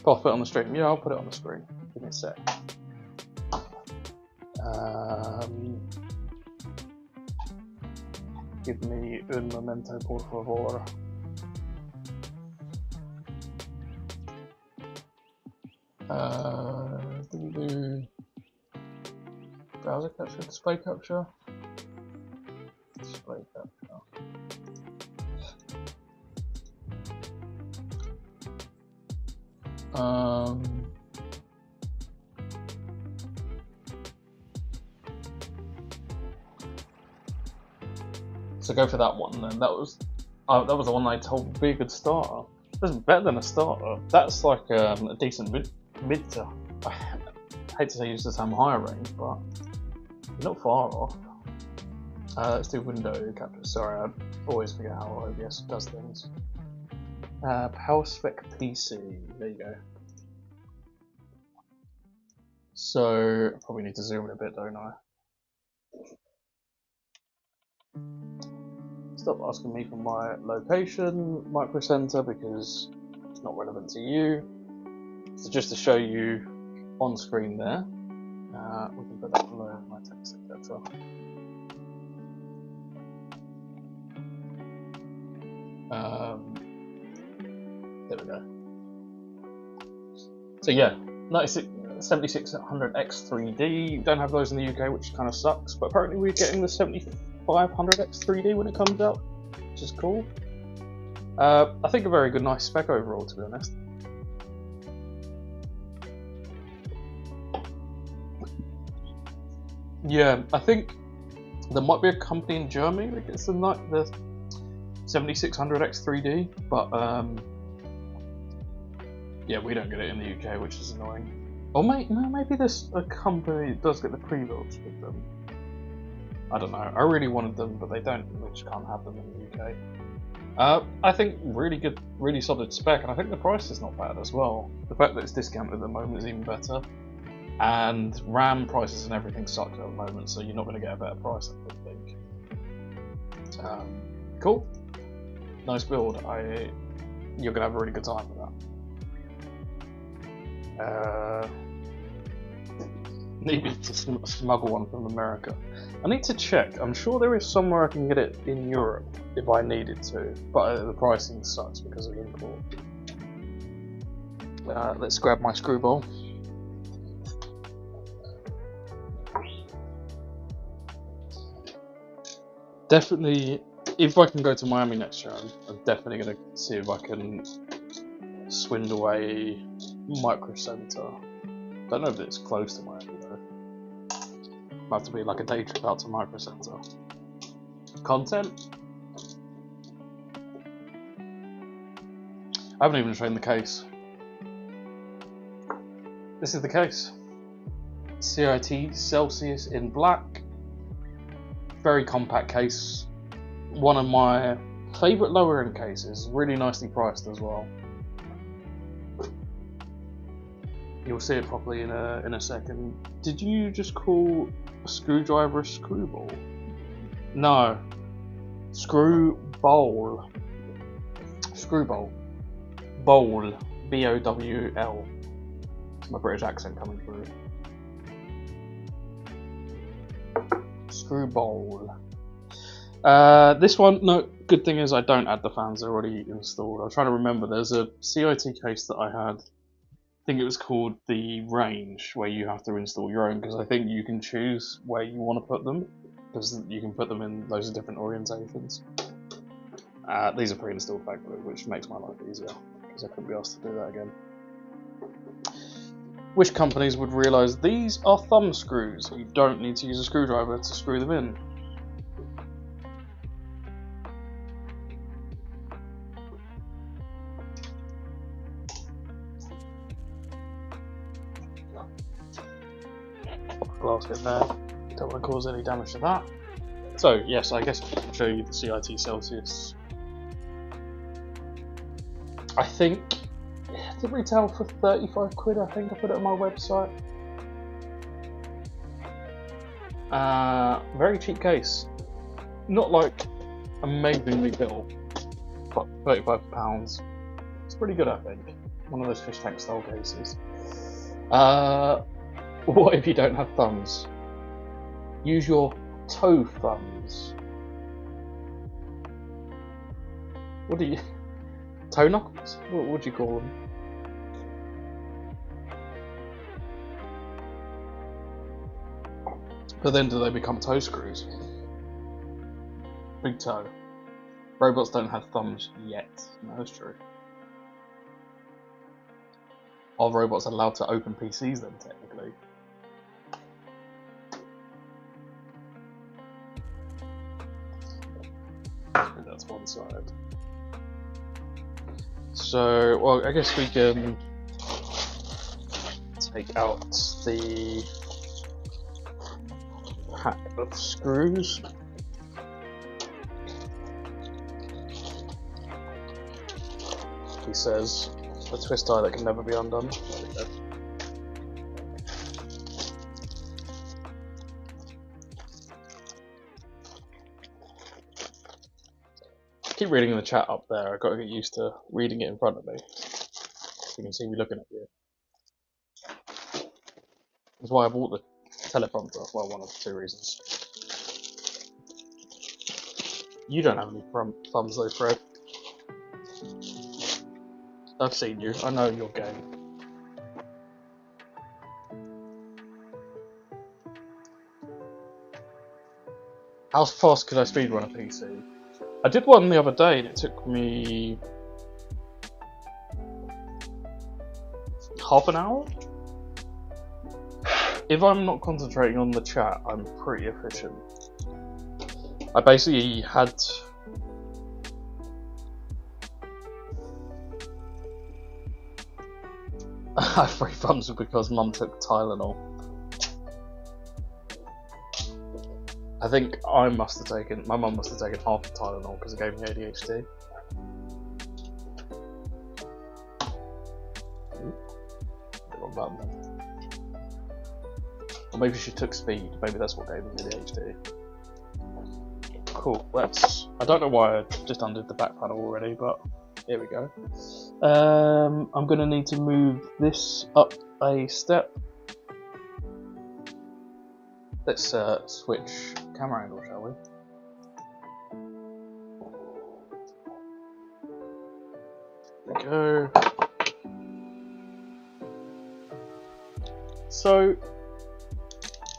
I'll put it on the screen. Yeah, I'll put it on the screen. Give me a sec. Give me un momento, por favor. Browser capture, display capture. Display capture. So go for that one then. That was the one I told would be a good starter. That's better than a starter. That's like a decent mid to, I hate to say use the term higher range, but you're not far off. Let's do window capture. Sorry, I always forget how OBS does things. Power spec PC. There you go. So I probably need to zoom in a bit, don't I? Stop asking me for my location, Micro Center, because it's not relevant to you. So just to show you on screen there, we can put that below my text, etc. There we go. So yeah, 7600X 3D. You don't have those in the UK, which kind of sucks, but apparently we're getting the 7500X 3D when it comes out, which is cool. I think a very good, nice spec overall, to be honest. Yeah, I think there might be a company in Germany that gets the 7600X 3D, but yeah, we don't get it in the UK, which is annoying. Or maybe there's a company that does get the pre-builds with them. I don't know. I really wanted them, but they don't. We just can't have them in the UK. I think really good, really solid spec, and I think the price is not bad as well. The fact that it's discounted at the moment is even better. And RAM prices and everything suck at the moment, so you're not going to get a better price, I think. Cool. Nice build. You're going to have a really good time with that. Maybe to smuggle one from America. I need to check. I'm sure there is somewhere I can get it in Europe if I needed to, but the pricing sucks because of import. Let's grab my screwball. Definitely, if I can go to Miami next year, I'm definitely going to see if I can swindle a Micro Center. Don't know if it's close to Miami though. Might have to be like a day trip out to Micro Center. Content? I haven't even shown the case. This is the case. CIT Celsius in black. Very compact case. One of my Favourite lower end cases, really nicely priced as well. You'll see it properly in a second. Did you just call a screwdriver a screwball? No. Screw bowl. Screw bowl. Bowl. B-O-W-L. It's my British accent coming through. Screw bowl. This one, no, good thing is I don't add the fans, they're already installed. I'm trying to remember, there's a CIT case that I had. I think it was called the Range, where you have to install your own, because I think you can choose where you want to put them, because you can put them in loads of different orientations. These are pre-installed thankfully, which makes my life easier, because I couldn't be asked to do that again. Which companies would realise these are thumb screws, you don't need to use a screwdriver to screw them in. Glass in there, don't want to cause any damage to that. So yes, I guess I can show you the CIT Celsius. I think it did retail for 35 quid, I think I put it on my website. Very cheap case. Not like amazingly built, but £35. It's pretty good, I think. One of those fish tank style cases. What if you don't have thumbs? Use your toe thumbs. What do you... toe knuckles? What would you call them? But then do they become toe screws? Big toe. Robots don't have thumbs yet. No, that's true. Are robots allowed to open PCs then, technically? That's one side. So, well, I guess we can take out the pack of screws. He says, a twist tie that can never be undone. There we go. Keep reading the chat up there. I've got to get used to reading it in front of me. You can see me looking at you. That's why I bought the teleprompter. Well, one of the two reasons. You don't have any thumbs though, Fred. I've seen you. I know your game. How fast could I speedrun a PC? I did one the other day and it took me half an hour? If I'm not concentrating on the chat, I'm pretty efficient. I basically had... I have 3 thumbs because Mum took Tylenol. I think my mum must have taken half the Tylenol because it gave me ADHD. Wrong button. Or maybe she took speed, maybe that's what gave me ADHD. Cool, I don't know why I just undid the back panel already, but here we go. I'm going to need to move this up a step. Let's switch camera angle, shall we? There we go. So,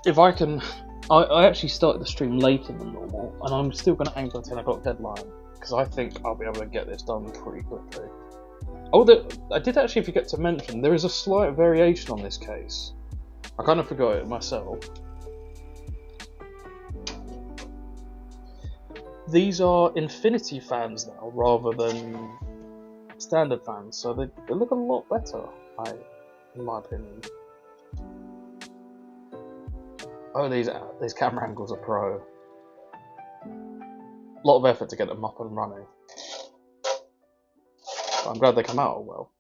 if I can... I actually started the stream later than normal, and I'm still going to aim for the 10 o'clock deadline, because I think I'll be able to get this done pretty quickly. Oh, I did actually forget to mention, there is a slight variation on this case. I kind of forgot it myself. These are infinity fans now, rather than standard fans, so they look a lot better, in my opinion. Oh, these camera angles are pro. A lot of effort to get them up and running. I'm glad they come out well.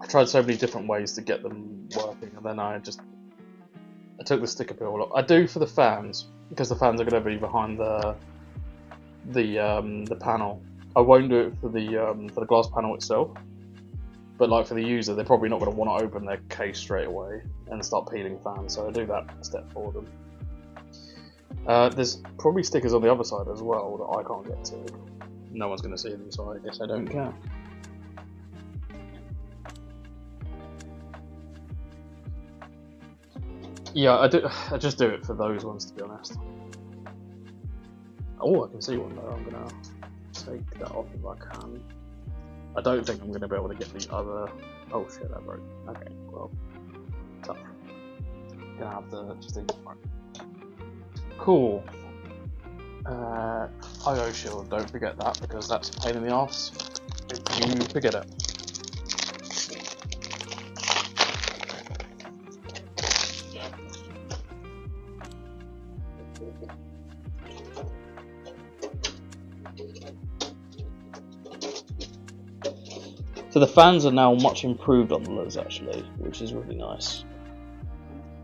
I tried so many different ways to get them working, and then I took the sticker peel off. I do for the fans, because the fans are going to be behind the panel. I won't do it for the glass panel itself, but like for the user, they're probably not going to want to open their case straight away and start peeling fans, so I do that step for them. There's probably stickers on the other side as well that I can't get to. No one's going to see them, so I guess I don't care. Yeah, I just do it for those ones, to be honest. Oh, I can see one though. I'm gonna take that off if I can. I don't think I'm gonna be able to get the other. Oh shit, that broke. Okay, well, tough. Gonna have to just ignore it. Cool. IO shield. Don't forget that, because that's a pain in the arse if you forget it. So the fans are now much improved on the Liz actually, which is really nice.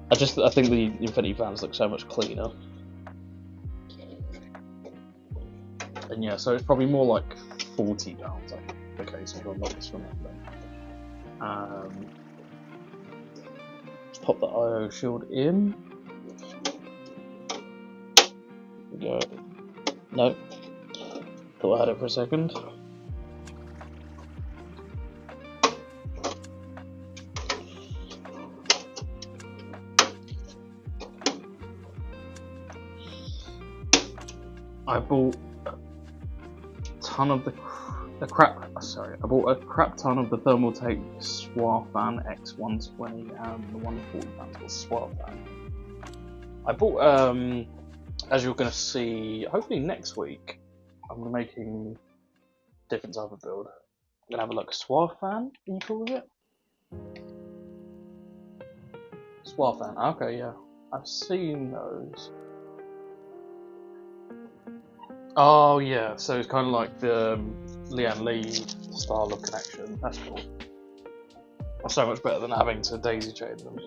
I think the Infinity fans look so much cleaner. And yeah, so it's probably more like £40, I think, the case if I'm not misremembering. Let's pop the IO shield in. There we go. No. Thought I had it for a second. I bought a ton of I bought a crap ton of the Thermaltake Swar Fan X120 and the 140 fans called Swar Fan. I bought, as you're going to see, hopefully next week, I'm making a different type of build. I'm going to have a look. Swar Fan, you call it? Swar Fan, okay, yeah. I've seen those. Oh yeah, so it's kind of like the Lian Li style of connection. That's cool. That's so much better than having to daisy chain them.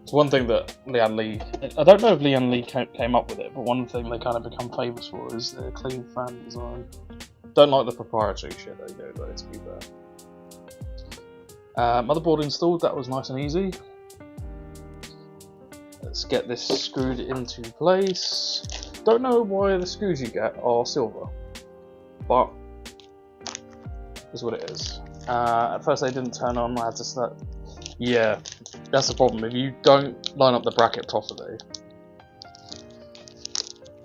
It's one thing that Lian Li, I don't know if Lian Li came up with it, but one thing they kind of become famous for is their clean fan design. Don't like the proprietary shit they do though, to be fair. Motherboard installed, that was nice and easy. Let's get this screwed into place. Don't know why the screws you get are silver, but is what it is. At first they didn't turn on, I had to start. Yeah, that's the problem. If you don't line up the bracket properly,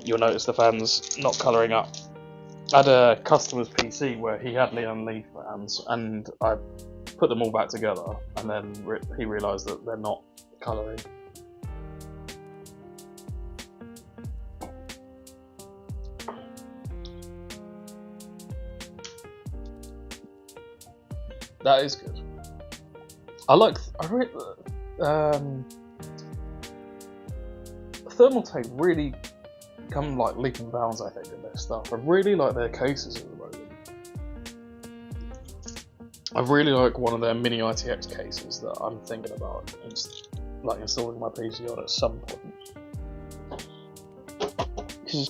you'll notice the fans not colouring up. I had a customer's PC where he had Lian Li fans, and I put them all back together, and then he realised that they're not colouring. That is good. Thermaltake really come like leaps and bounds, I think, in their stuff. I really like their cases at the moment. I really like one of their mini ITX cases that I'm thinking about installing my PC on at some point. Because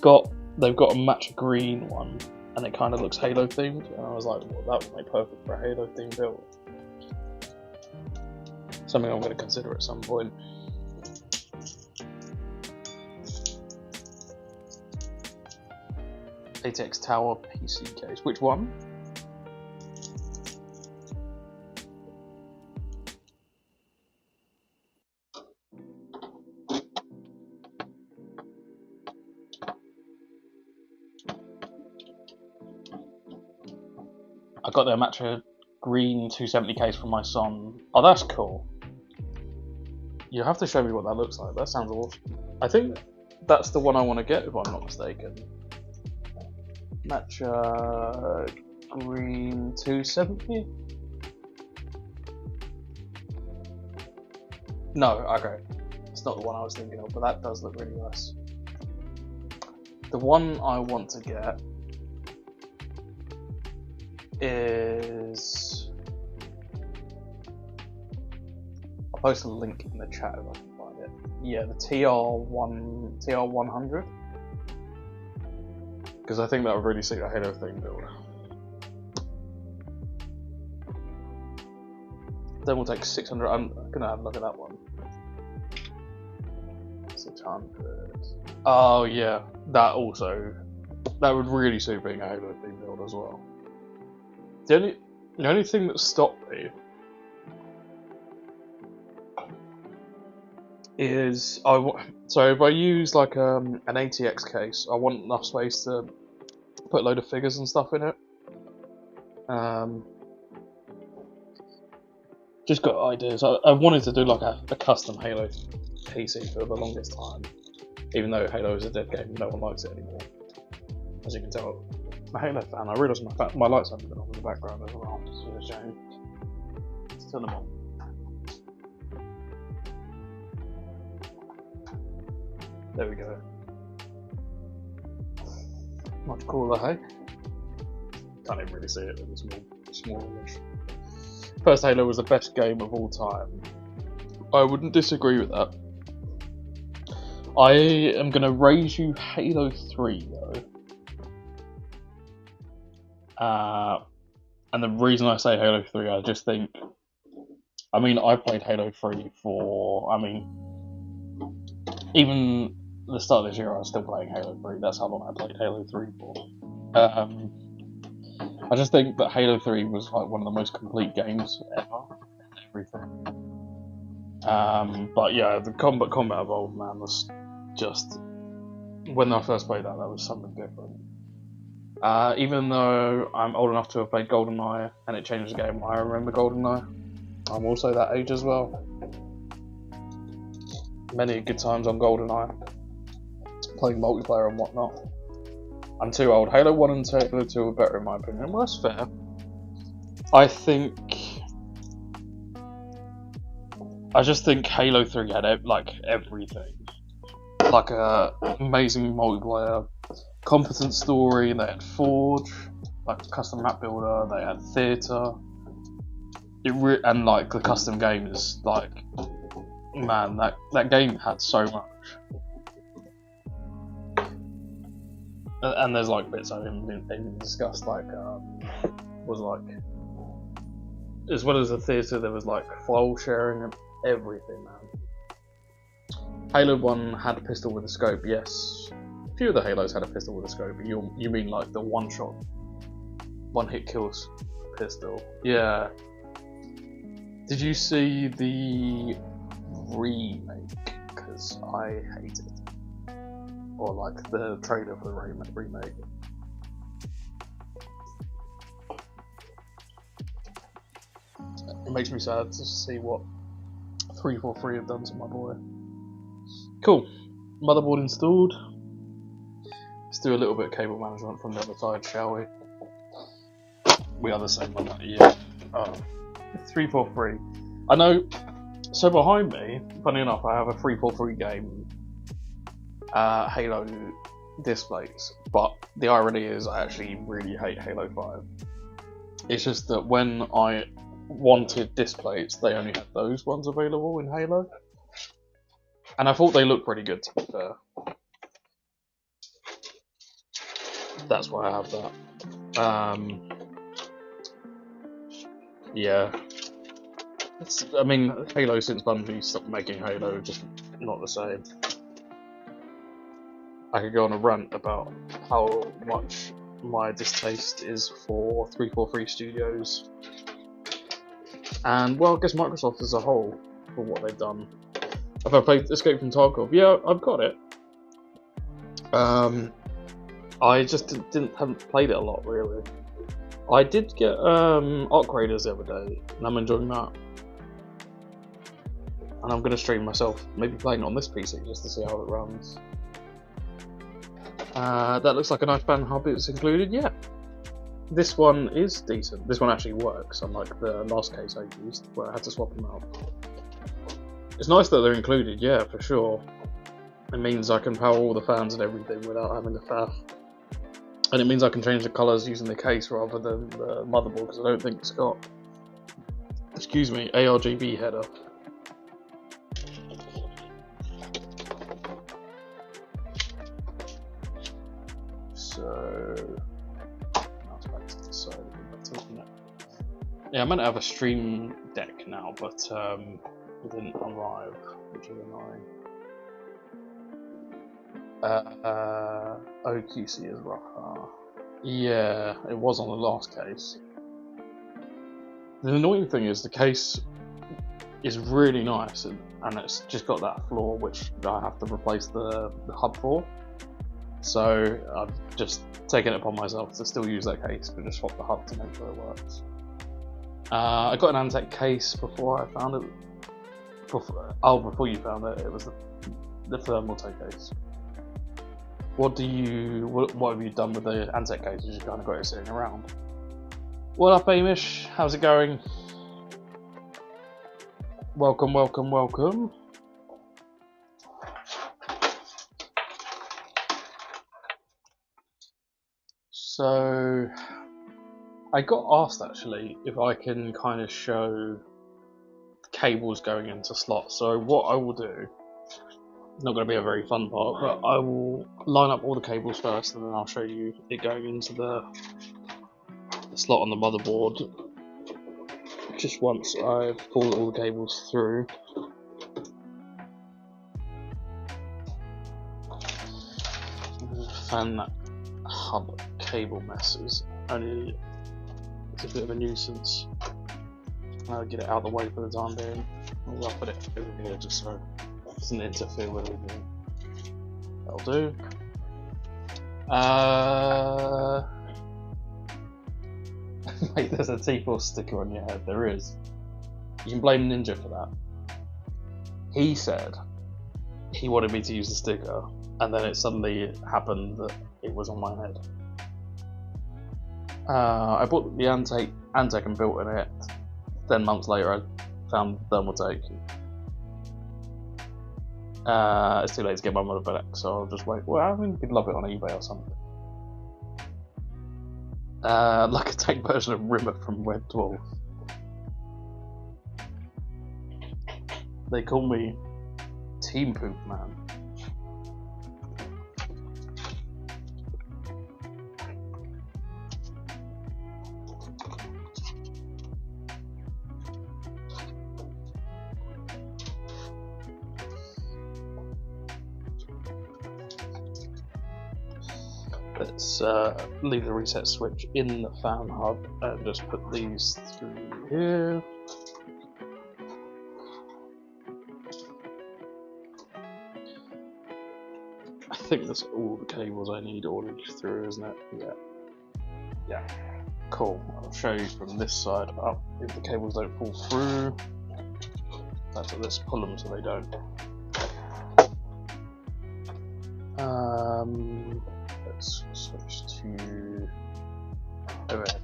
they've got a match green one, and it kind of looks Halo themed, and I was like, well, that would make perfect for a Halo themed build. Something I'm going to consider at some point. ATX Tower PC case. Which one? I got the Matcha green 270 case from my son. Oh, that's cool. You have to show me what that looks like. That sounds awesome. I think that's the one I want to get, if I'm not mistaken. Matcha green 270. No, okay. It's not the one I was thinking of, but that does look really nice. The one I want to get is... I'll post a link in the chat if I can find it. Yeah, the TR100. Because I think that would really suit a Halo theme build. Then we'll take 600. I'm gonna have a look at that one. 600. Oh yeah, that would really suit being a Halo theme build as well. The only thing that stopped me is so if I use like an ATX case, I want enough space to put a load of figures and stuff in it. Just got ideas. I wanted to do like a custom Halo PC for the longest time, even though Halo is a dead game, no one likes it anymore. As you can tell, I'm a Halo fan. I realised my lights haven't been on in the background as well. It's a shame. Let's turn them on. There we go. Much cooler, hey? Can't even really see it with a small image. First Halo was the best game of all time. I wouldn't disagree with that. I am going to raise you Halo 3 though. And the reason I say Halo 3, I just think... I mean, I played Halo 3 for... I mean... Even the start of this year I was still playing Halo 3. That's how long I played Halo 3 for. I just think that Halo 3 was like one of the most complete games ever. Everything. But yeah, the combat evolved, man, was just... When I first played that was something different. Even though I'm old enough to have played GoldenEye and it changed the game, I remember GoldenEye. I'm also that age as well. Many good times on GoldenEye, playing multiplayer and whatnot. I'm too old. Halo 1 and Halo 2 are better in my opinion. Well, that's fair. I just think Halo 3 had like everything. Like a amazing multiplayer, competent story, they had Forge, like a custom map builder, they had theatre. And like the custom games, like, man, that game had so much. And there's like bits I haven't even discussed, like was like, as well as the theatre, there was like file sharing and everything, man. Halo 1 had a pistol with a scope, yes. A few of the Halos had a pistol with a scope. You mean like the one hit kills pistol? Yeah. Did you see the remake? Because I hate it. Or like the trailer for the remake. It makes me sad to see what 343 have done to my boy. Cool. Motherboard installed. Let's do a little bit of cable management from the other side, shall we? We are the same on that, yeah. 343. I know. So behind me, funny enough, I have a 343 game Halo displays, but the irony is I actually really hate Halo 5. It's just that when I wanted displays, they only had those ones available in Halo, and I thought they looked pretty good, to be fair. That's why I have that. Yeah. I mean, Halo, since Bungie stopped making Halo, just not the same. I could go on a rant about how much my distaste is for 343 Studios. And, well, I guess Microsoft as a whole, for what they've done. Have I played Escape from Tarkov? Yeah, I've got it. I just haven't played it a lot, really. I did get Arc Raiders the other day, and I'm enjoying that. And I'm going to stream myself, maybe playing it on this PC, just to see how it runs. That looks like a nice fan hub, it's included, yeah. This one is decent. This one actually works, unlike the last case I used, where I had to swap them out. It's nice that they're included, yeah, for sure. It means I can power all the fans and everything without having to faff. And it means I can change the colours using the case rather than the motherboard, because I don't think it's got, excuse me, ARGB header. So, that's back to the side. Yeah, I meant to have a stream deck now, but it didn't arrive, which is annoying. OQC is rough. Yeah, it was on the last case. The annoying thing is the case is really nice, and it's just got that flaw which I have to replace the hub for. So I've just taken it upon myself to still use that case, but just swap the hub to make sure it works. I got an Antec case before I found it. Before you found it, it was the Thermaltake case. What have you done with the Antec case? You just kind of got it sitting around. What up, Amish? How's it going? Welcome, welcome, welcome. So, I got asked actually if I can kind of show cables going into slots. So what I will do, it's not going to be a very fun part, but I will line up all the cables first, and then I'll show you it going into the slot on the motherboard. Just once I've pulled all the cables through. Fan that hub cable mess is only, it's a bit of a nuisance. I'll get it out of the way for the time being. I'll put it over here just so it doesn't interfere with anything. That'll do. Mate, there's a T4 sticker on your head. There is. You can blame Ninja for that. He said he wanted me to use the sticker, and then it suddenly happened that it was on my head. I bought the Antec and built in it. 10 months later, I found Thermaltake. It's too late to get my motherboard back, so I'll just wait. Well, I mean, you could love it on eBay or something. Like a tank version of Rimmer from Web 12. They call me Team Poop Man. Let's leave the reset switch in the fan hub and just put these through here. I think that's all the cables I need ordered through, isn't it? Yeah. Cool. I'll show you from this side up. If the cables don't fall through, let's pull them so they don't. Let's switch to overhead.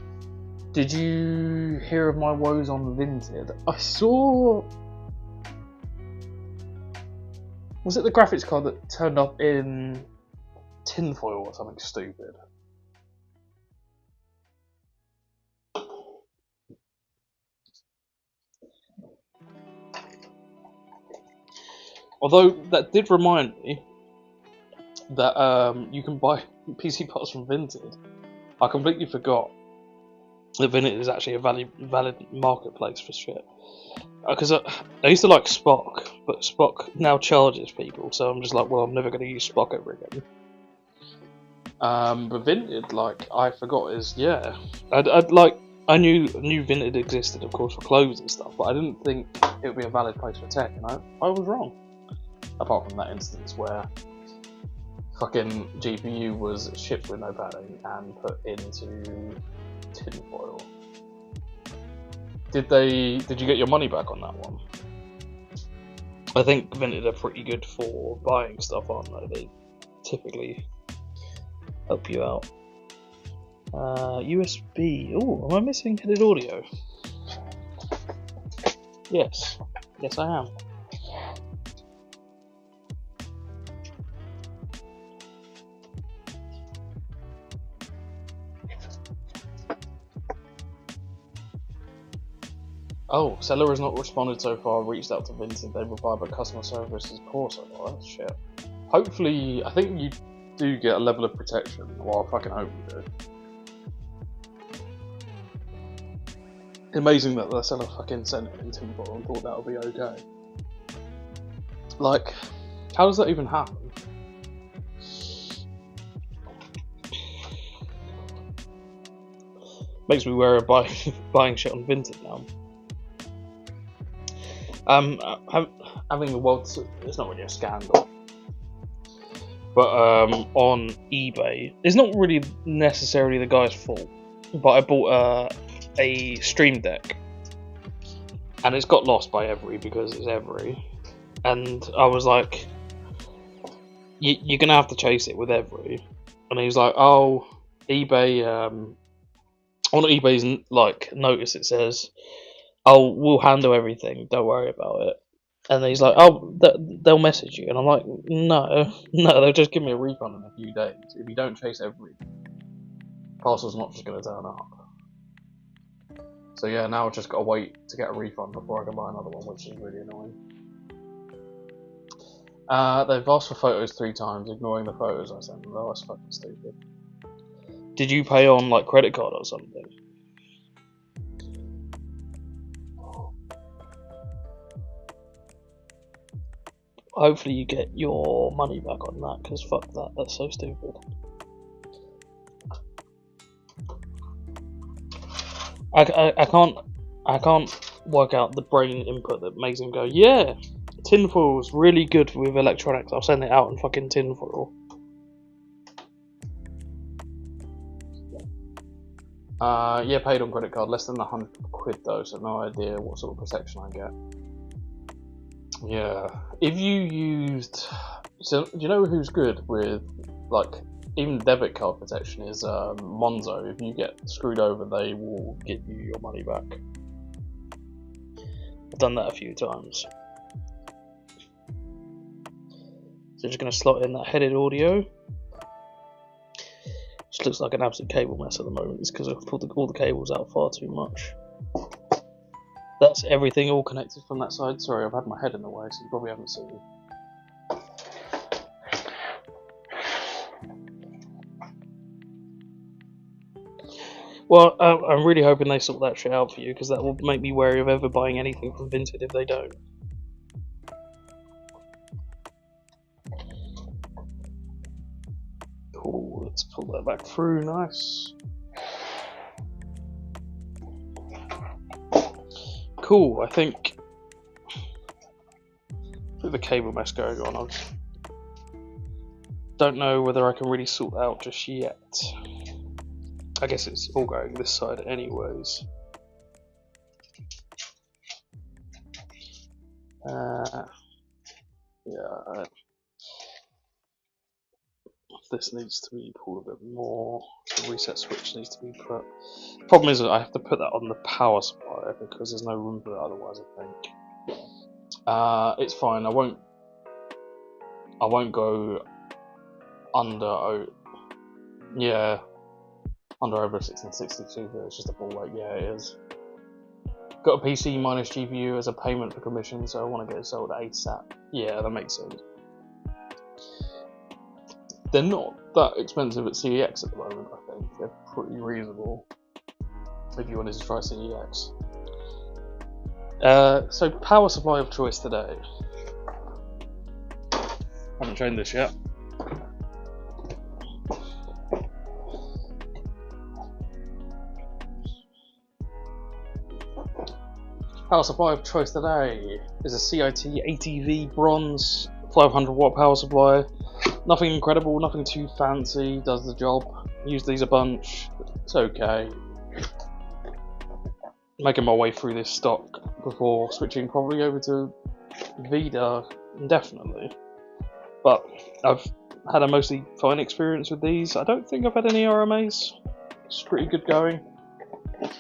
Did you hear of my woes on Vinted? I saw. Was it the graphics card that turned up in tinfoil or something stupid? Although that did remind me that you can buy PC parts from Vinted. I completely forgot that Vinted is actually a valid marketplace for shit. Because I used to like Spock, but Spock now charges people, so I'm just like, well, I'm never going to use Spock ever again. But Vinted, like, I forgot is, yeah. I knew Vinted existed, of course, for clothes and stuff, but I didn't think it would be a valid place for tech, and I was wrong. Apart from that instance where fucking GPU was shipped with no padding and put into tinfoil. Did you get your money back on that one? I think Vinted are pretty good for buying stuff, aren't they? They typically help you out. USB. Oh, am I missing headed audio? Yes I am. Oh, seller has not responded so far. Reached out to Vincent. They replied, but customer service is poor. So that's shit. Hopefully, I think you do get a level of protection. Well, I fucking hope you do. Amazing that the seller fucking sent it in tinfoil and thought that would be okay. Like, how does that even happen? Makes me wary of buying shit on Vinted now. Having the world, it's not really a scandal, but on eBay, it's not really necessarily the guy's fault. But I bought a Stream Deck, and it's got lost by Every because it's Every, and I was like, "You're gonna have to chase it with Every," and he was like, "Oh, eBay." On eBay's like notice, it says, "Oh, we'll handle everything. Don't worry about it." And he's like, "Oh, they'll message you," and I'm like, "No, they'll just give me a refund in a few days. If you don't chase Every, parcel's not just gonna turn up." So yeah, now I've just got to wait to get a refund before I can buy another one, which is really annoying. They've asked for photos 3 times, ignoring the photos I sent them. Oh, that's fucking stupid. Did you pay on like credit card or something? Hopefully you get your money back on that, because fuck that, that's so stupid. I can't work out the brain input that makes him go, yeah, tinfoil's really good with electronics, I'll send it out in fucking tinfoil. Yeah, paid on credit card, less than 100 quid though, so no idea what sort of protection I get. Yeah, if you used, so do you know who's good with like even debit card protection is Monzo. If you get screwed over, they will give you your money back. I've done that a few times. So just going to slot in that headed audio. Just looks like an absolute cable mess at the moment. It's because I've pulled all the cables out far too much. That's everything all connected from that side. Sorry, I've had my head in the way, so you probably haven't seen. Well, I'm really hoping they sort that shit out for you, because that will make me wary of ever buying anything from Vinted if they don't. Cool, let's pull that back through, nice. Cool, I think with the cable mess going on, I don't know whether I can really sort that out just yet. I guess it's all going this side anyways. Yeah, this needs to be pulled a bit more. The reset switch needs to be put. Problem is that I have to put that on the power supply because there's no room for it otherwise, I think. It's fine. I won't go under. Yeah, under over 1662. But it's just a ball weight. Yeah, it is. Got a PC minus GPU as a payment for commission, so I want to get it sold ASAP. Yeah, that makes sense. They're not that expensive at CEX at the moment, I think. They're pretty reasonable if you wanted to try CEX. So, power supply of choice today. Haven't trained this yet. Power supply of choice today is a CIT 80V bronze 500 watt power supply. Nothing incredible, nothing too fancy, does the job. Use these a bunch, it's okay. Making my way through this stock before switching probably over to Vida indefinitely. But I've had a mostly fine experience with these. I don't think I've had any RMAs. It's pretty good going.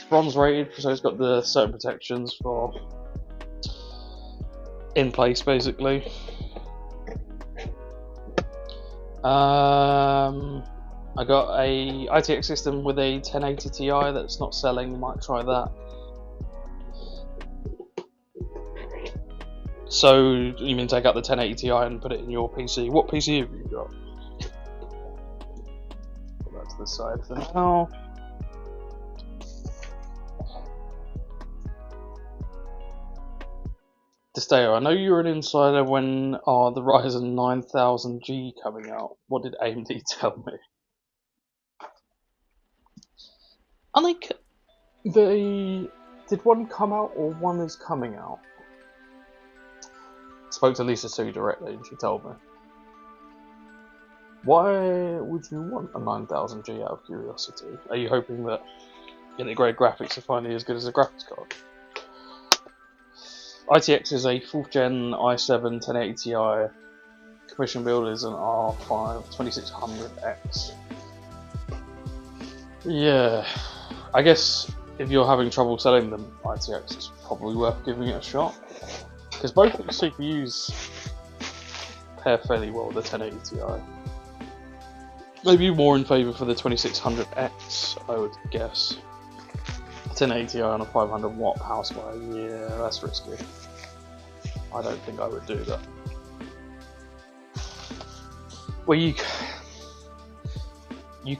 Bronze rated, so it's got the certain protections for in place basically. I got a ITX system with a 1080 Ti that's not selling, might try that. So you mean take out the 1080 Ti and put it in your PC? What PC have you got? Put that to the side for now. Desteo, I know you're an insider. When are the Ryzen 9000G coming out? What did AMD tell me? I think did one come out or one is coming out? I spoke to Lisa Sue directly and she told me. Why would you want a 9000G out of curiosity? Are you hoping that integrated graphics are finally as good as a graphics card? ITX is a 4th gen i7 1080 Ti. Commission build is an R5 2600X. Yeah, I guess if you're having trouble selling them ITX, it's probably worth giving it a shot. Because both of the CPUs pair fairly well with the 1080 Ti. Maybe more in favour for the 2600X, I would guess. 1080 Ti on a 500 watt power supply, yeah, that's risky. I don't think I would do that. Well, you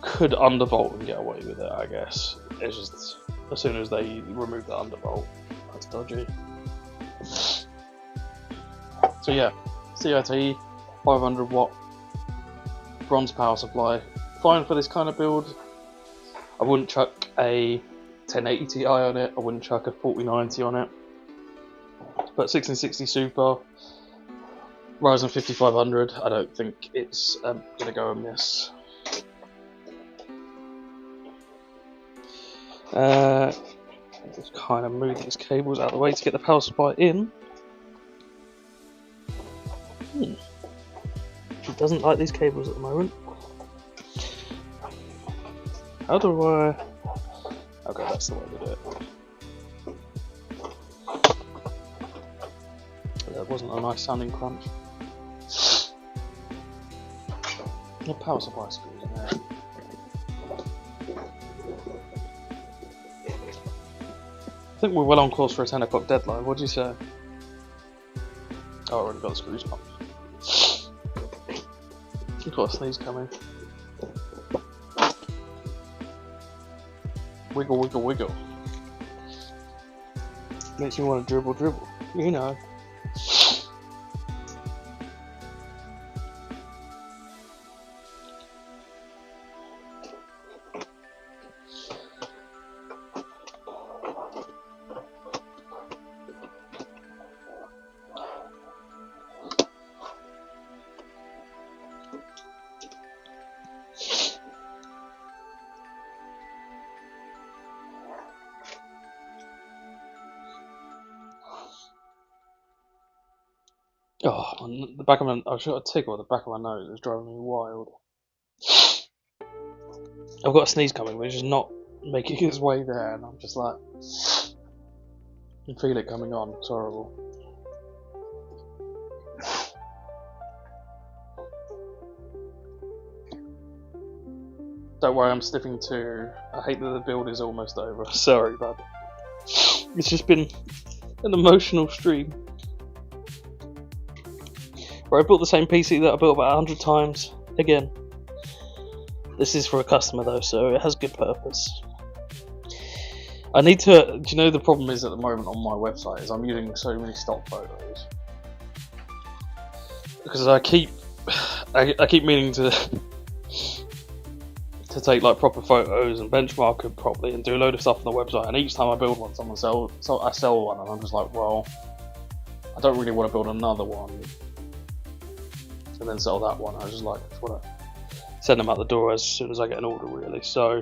could undervolt and get away with it, I guess. It's just as soon as they remove the undervolt, that's dodgy. So yeah, CRT 500 watt bronze power supply, fine for this kind of build. I wouldn't chuck a 1080 Ti on it, I wouldn't chuck a 4090 on it. But 1660 Super, Ryzen 5500, I don't think it's going to go amiss. Just kind of move these cables out of the way to get the power supply in. It doesn't like these cables at the moment. How do I... Okay, that's the way to do it. That wasn't a nice sounding crunch. The power supply screws in there. I think we're well on course for a 10 o'clock deadline. What do you say? Oh, I already got the screws up. You've got a sneeze coming. Wiggle, wiggle, wiggle. Makes me want to dribble, dribble. You know. Oh, the back of my... I shot a tickle at the back of my nose. It's driving me wild. I've got a sneeze coming, which is not making its way there, and I'm just like... I can feel it coming on. It's horrible. Don't worry, I'm sniffing too. I hate that the build is almost over. Sorry, bud. It's just been an emotional stream. Where I built the same PC that I built about 100 times again. This is for a customer though, so it has good purpose. I need to... Do you know the problem is at the moment on my website is I'm using so many stock photos. Because I keep meaning to take like proper photos and benchmark it properly and do a load of stuff on the website, and each time I build one, I sell one, and I'm just like, well, I don't really want to build another one and then sell that one. I just want to send them out the door as soon as I get an order, really. So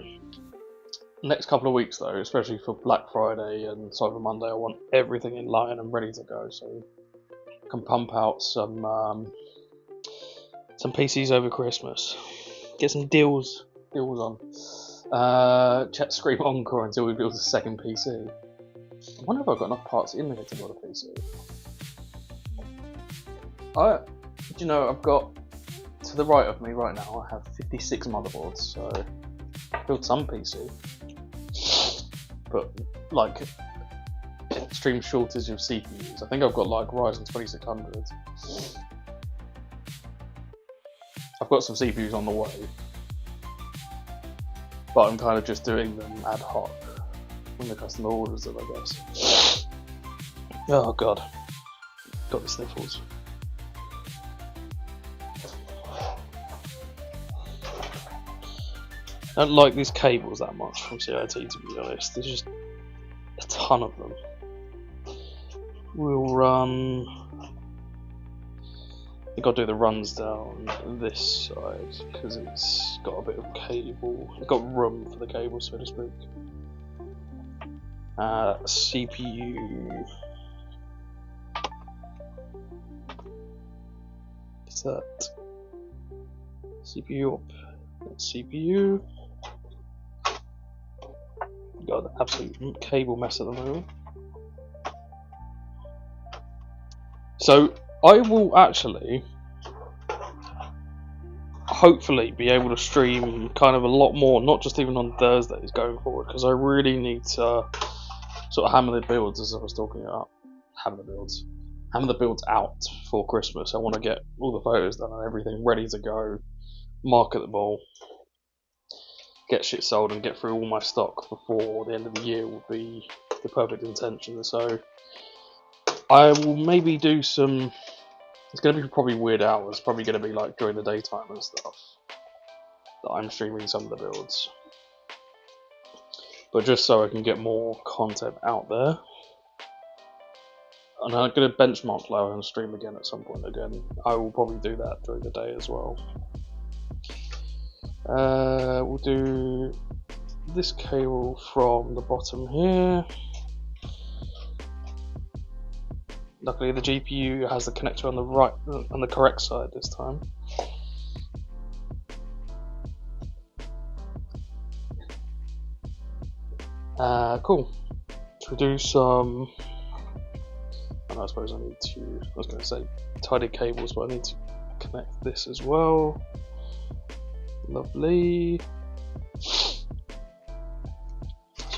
next couple of weeks though, especially for Black Friday and Cyber Monday, I want everything in line and ready to go, so I can pump out some PCs over Christmas, get some deals on. Chat Scream Encore until we build a second PC. I wonder if I've got enough parts in here to build a PC. Do you know, I've got, to the right of me right now, I have 56 motherboards, so I built some PC. But, like, extreme shortage of CPUs. I think I've got like Ryzen 2600. I've got some CPUs on the way, but I'm kind of just doing them ad hoc when the customer orders them, I guess. Oh god, got the sniffles. I don't like these cables that much from CIT, to be honest. There's just a ton of them. We'll run. I think I'll do the runs down this side because it's got a bit of cable. It's got room for the cable, so to speak. CPU. What's that? CPU up. CPU. Got an absolute cable mess at the moment. So I will actually hopefully be able to stream kind of a lot more, not just even on Thursdays going forward, because I really need to sort of hammer the builds, as I was talking about. Hammer the builds out for Christmas. I want to get all the photos done and everything ready to go, market them all, get shit sold and get through all my stock before the end of the year will be the perfect intention. So I will maybe do some. It's going to be probably weird hours, probably going to be like during the daytime and stuff that I'm streaming some of the builds, but just so I can get more content out there. And I'm going to benchmark lower and stream again at some point again. I will probably do that during the day as well. We'll do this cable from the bottom here. Luckily the GPU has the connector on the right, on the correct side this time. Cool. Should we do some... I suppose I need to... I was going to say tidy cables, but I need to connect this as well. Lovely. So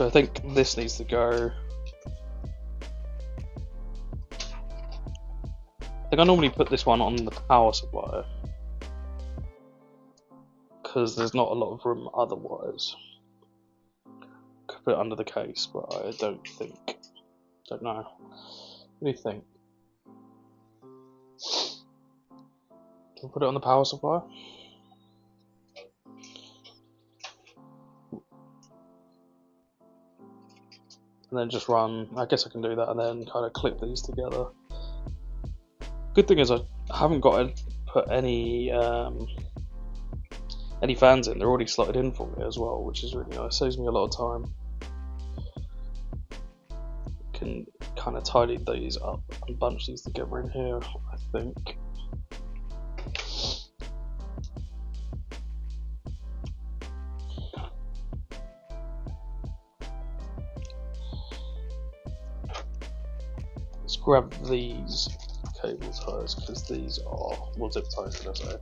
I think this needs to go... I think I normally put this one on the power supply because there's not a lot of room otherwise. Could put it under the case, but I don't know. What do you think? Can we put it on the power supply? And then just run. I guess I can do that and then kind of clip these together. Good thing is I haven't got to put any fans in. They're already slotted in for me as well, which is really nice. Saves me a lot of time. Can kind of tidy these up and bunch these together in here, I think. Let's grab these cable ties because these are, well, zip ties, should I say?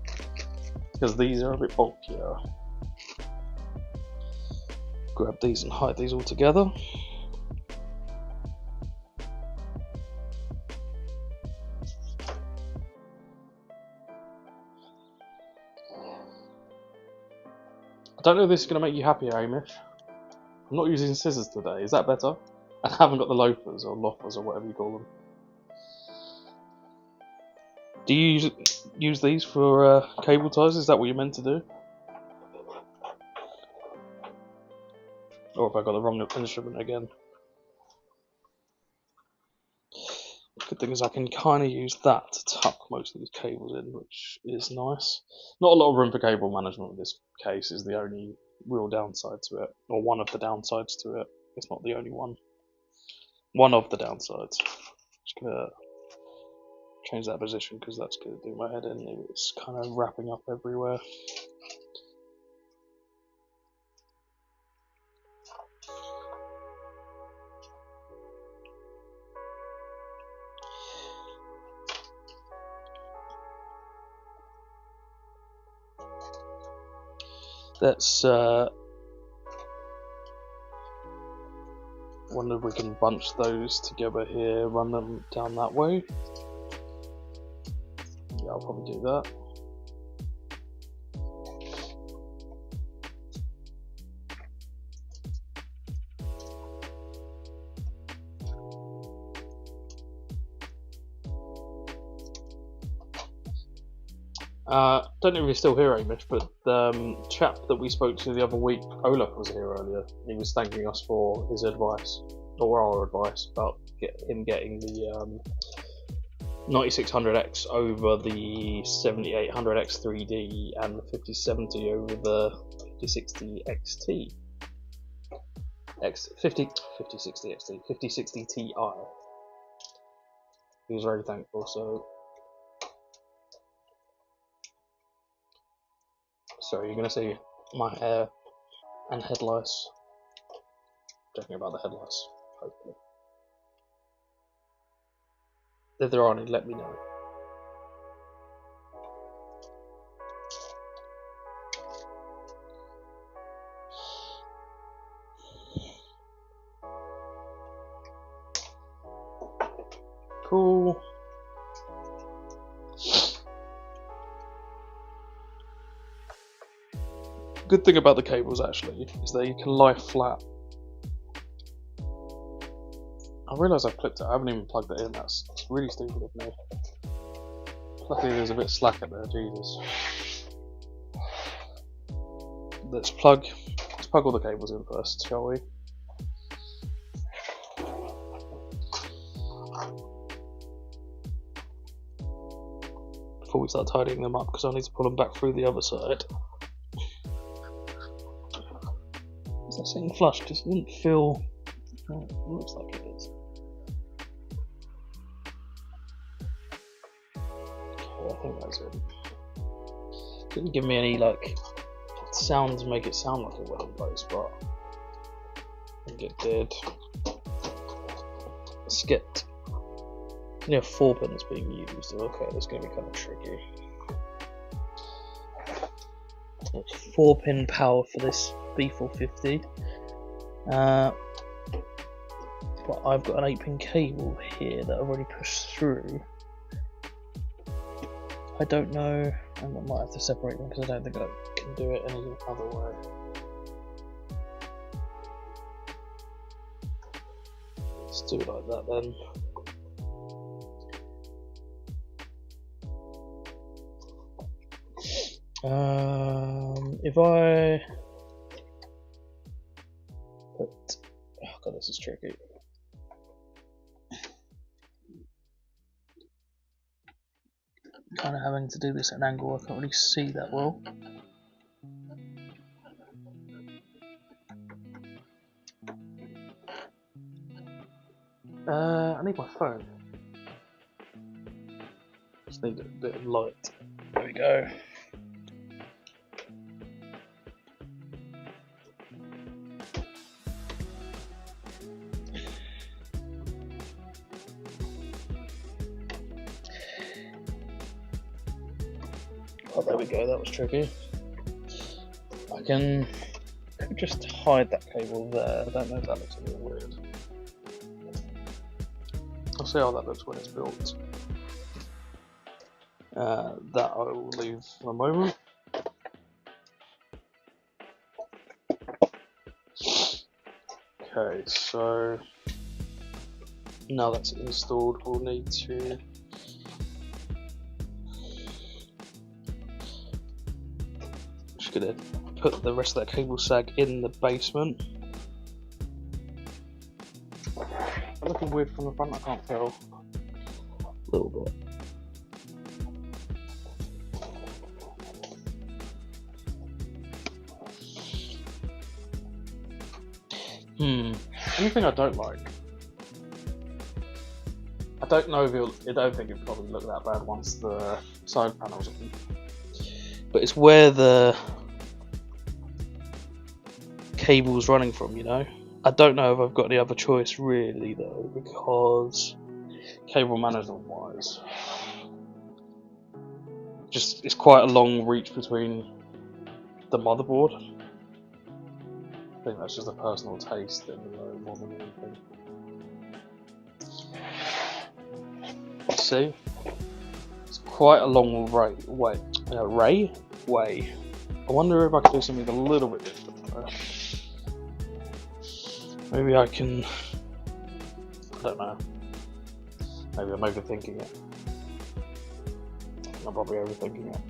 Because these are a bit bulkier. Grab these and hide these all together. I don't know if this is going to make you happy, Amish. I'm not using scissors today. Is that better? I haven't got the loafers or loppers or whatever you call them. Do you use these for cable ties? Is that what you're meant to do? Or have I got the wrong instrument again? Good thing is I can kind of use that to tuck most of these cables in, which is nice. Not a lot of room for cable management with this case is the only real downside to it, or one of the downsides to it. It's not the only one. One of the downsides. Just gonna change that position because that's gonna do my head in. It's kind of wrapping up everywhere. Let's Wonder if we can bunch those together here, run them down that way. Yeah, I'll probably do that. Don't know if you're still here, Amish, but the chap that we spoke to the other week, Olaf, was here earlier. He was thanking us for his advice, or our advice, about him getting the 9600X over the 7800X 3D and the 5070 over the 5060 XT. 5060 XT, 5060 Ti. He was very thankful, so. Sorry, you're going to see my hair and head lice. Joking about the head lice, hopefully. If there are any, let me know. Cool. Good thing about the cables actually is that you can lie flat. I realise I've clipped it, I haven't even plugged it in, that's really stupid of me. Luckily there's a bit of slack in there, Jesus. Let's plug all the cables in first, shall we? Before we start tidying them up, because I need to pull them back through the other side. Is that saying flush? Just didn't feel. Oh, it looks like it is. Okay, I think that's it. Didn't give me any like sounds make it sound like it went in place, but I think it did. Skipped. Only a 4 pin that's being used. Okay, that's going to be kind of tricky. It's 4 pin power for this B450. But I've got an 8 pin cable here that I've already pushed through. I don't know, I might have to separate them because I don't think I can do it any other way. Let's do it like that then. If I put, oh god, this is tricky. Kind of having to do this at an angle I can't really see that well. I need my phone. Just need a bit of light. There we go. Oh, there we go, that was tricky. I can just hide that cable there. I don't know if that looks a little weird. I'll see how that looks when it's built. That I will leave for a moment. Okay, so now that's installed, we'll need to just gonna put the rest of that cable sag in the basement. Looking weird from the front, I can't tell. A little bit. Anything I don't like. I don't know if I don't think it'll probably look that bad once the side panels are in. But it's where the cable's running from, you know? I don't know if I've got any other choice really though, because cable management wise, just it's quite a long reach between the motherboard. think that's just a personal taste thing, more than anything. See, it's quite a long way. I wonder if I could do something a little bit different though. Maybe I can. I don't know. Maybe I'm overthinking it. I'm probably overthinking it.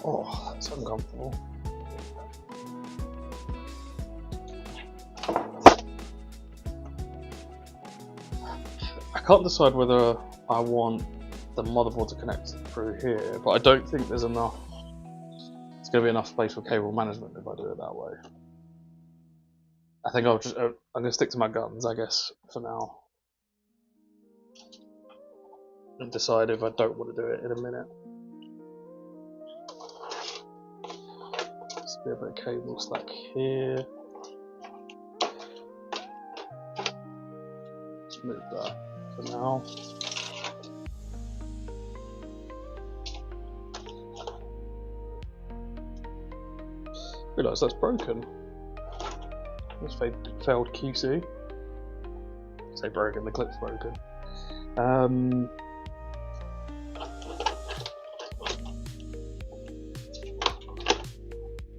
Oh, that's uncomfortable. I can't decide whether I want the motherboard to connect through here, but I don't think there's enough. It's going to be enough space for cable management if I do it that way. I think I'm going to stick to my guns, I guess, for now, and decide if I don't want to do it in a minute. There's a bit of cable slack here. Let's move that for now. Realise that's broken. That's failed QC. Say broken, the clip's broken.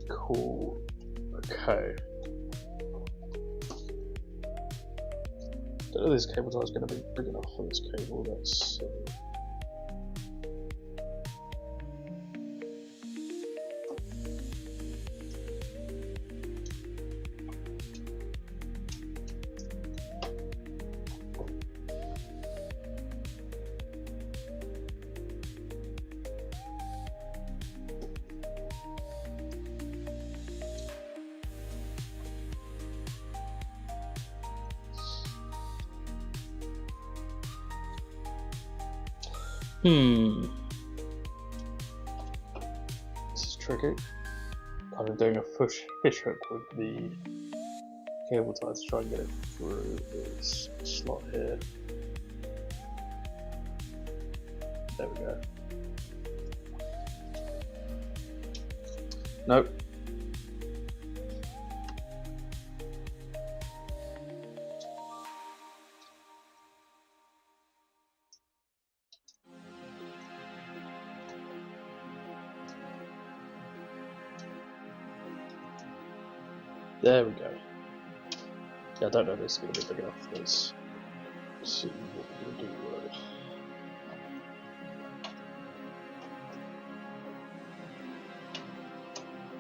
Cool. Okay. Don't know if this cable tie is going to be big enough for this cable. Let's see. This is tricky. Kind of doing a fish hook with the cable tie to try and get it through this slot here. There we go. Nope. There we go. Yeah, I don't know if this is going to be big enough for this. Let's see what we're going to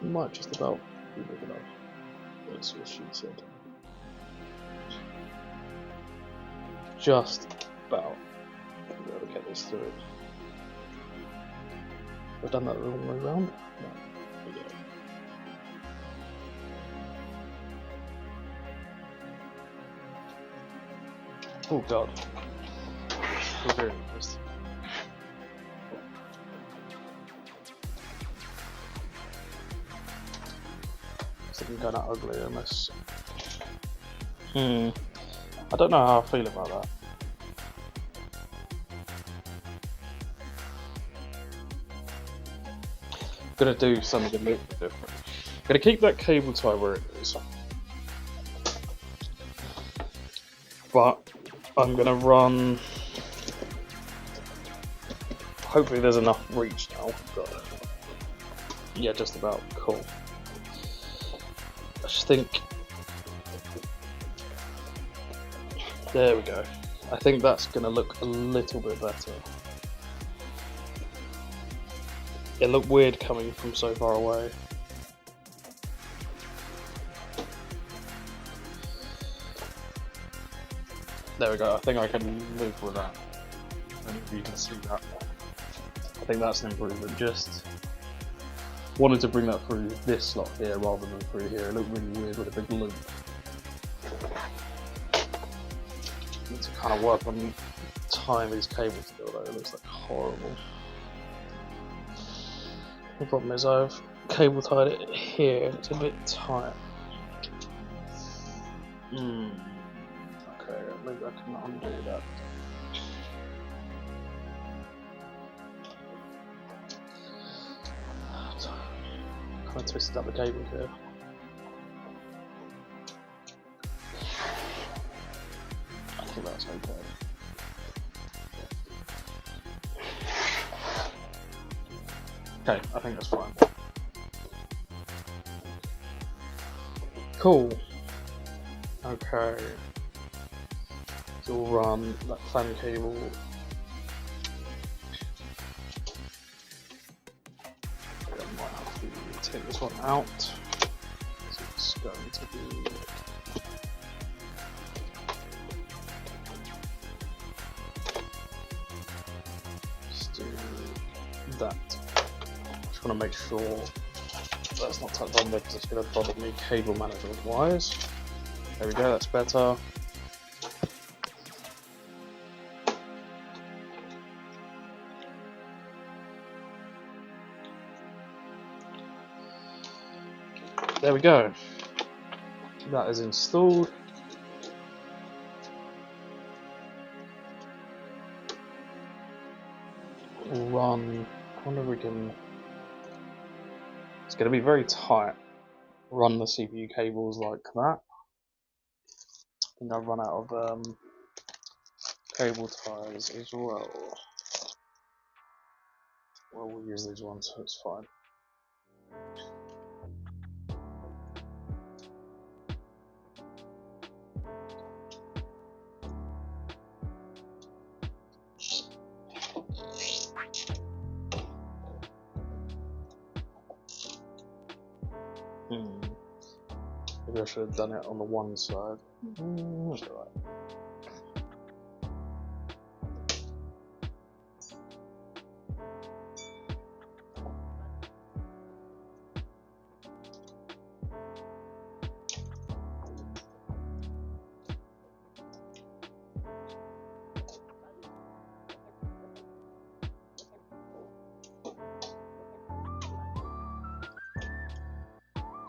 do. Might just about be big enough. That's what she said. Just about. I'll be able to get this through. I've done that the wrong way around. No. There we go. Oh god. We're very impressed. It's looking kind of ugly unless. I don't know how I feel about that. I'm gonna do something a little bit different. I'm gonna keep that cable tie where it is. But I'm gonna run. Hopefully there's enough reach now. But yeah, just about. Cool. I just think. There we go. I think that's gonna look a little bit better. It looked weird coming from so far away. There we go, I think I can live with that. And you can see that. I think that's an improvement. Just wanted to bring that through this slot here rather than through here. It looked really weird with a big loop. Need to kind of work on tying these cables together though, it looks like horrible. The problem is I've cable tied it here and it's a bit tight. Okay, maybe I can undo that. kind of twisted up the cables here. I think that's okay. Okay, I think that's fine. Cool. Okay. So we'll run that fan cable. I might have to take this one out. So it's going to be just do that. Just want to make sure that's not tucked on there because it's going to bother me cable management wise. There we go, that's better. There we go. That is installed. We'll run. I wonder if we can. It's going to be very tight. Run the CPU cables like that. I think I've run out of cable ties as well. Well, we'll use these ones, so it's fine. Maybe I should have done it on the one side. That's alright.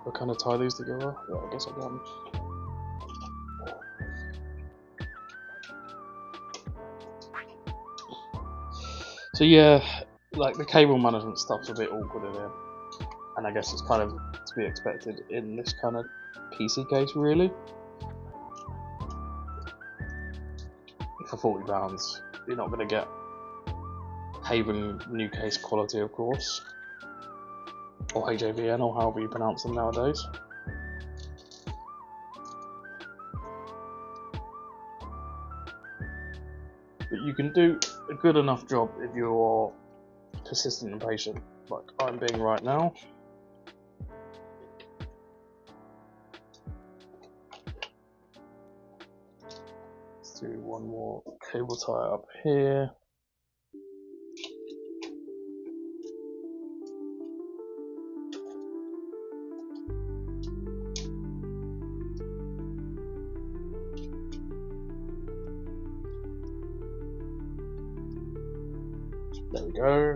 I kind of tie these together. Yeah, I guess I can. So yeah, like the cable management stuff's a bit awkward in here, and I guess it's kind of to be expected in this kind of PC case, really. For £40, you're not going to get Haven new case quality, of course. Or HAVN, or however you pronounce them nowadays. But you can do a good enough job if you're persistent and patient, like I'm being right now. Let's do one more cable tie up here. There we go.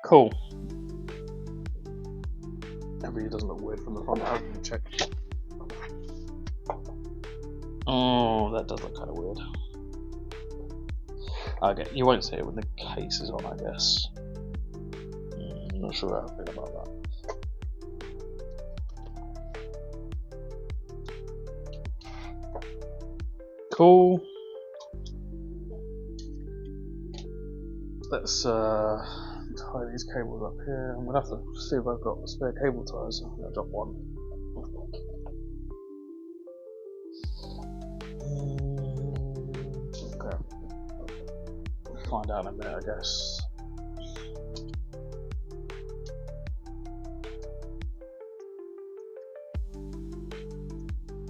Cool. That really doesn't look weird from the front. I can check. Oh, that does look kind of weird. Okay, you won't see it when the case is on, I guess. I'm not sure how I feel about that. Cool. Let's tie these cables up here. I'm gonna have to see if I've got spare cable ties. I'm gonna drop one. Okay. We'll find out in a minute, I guess.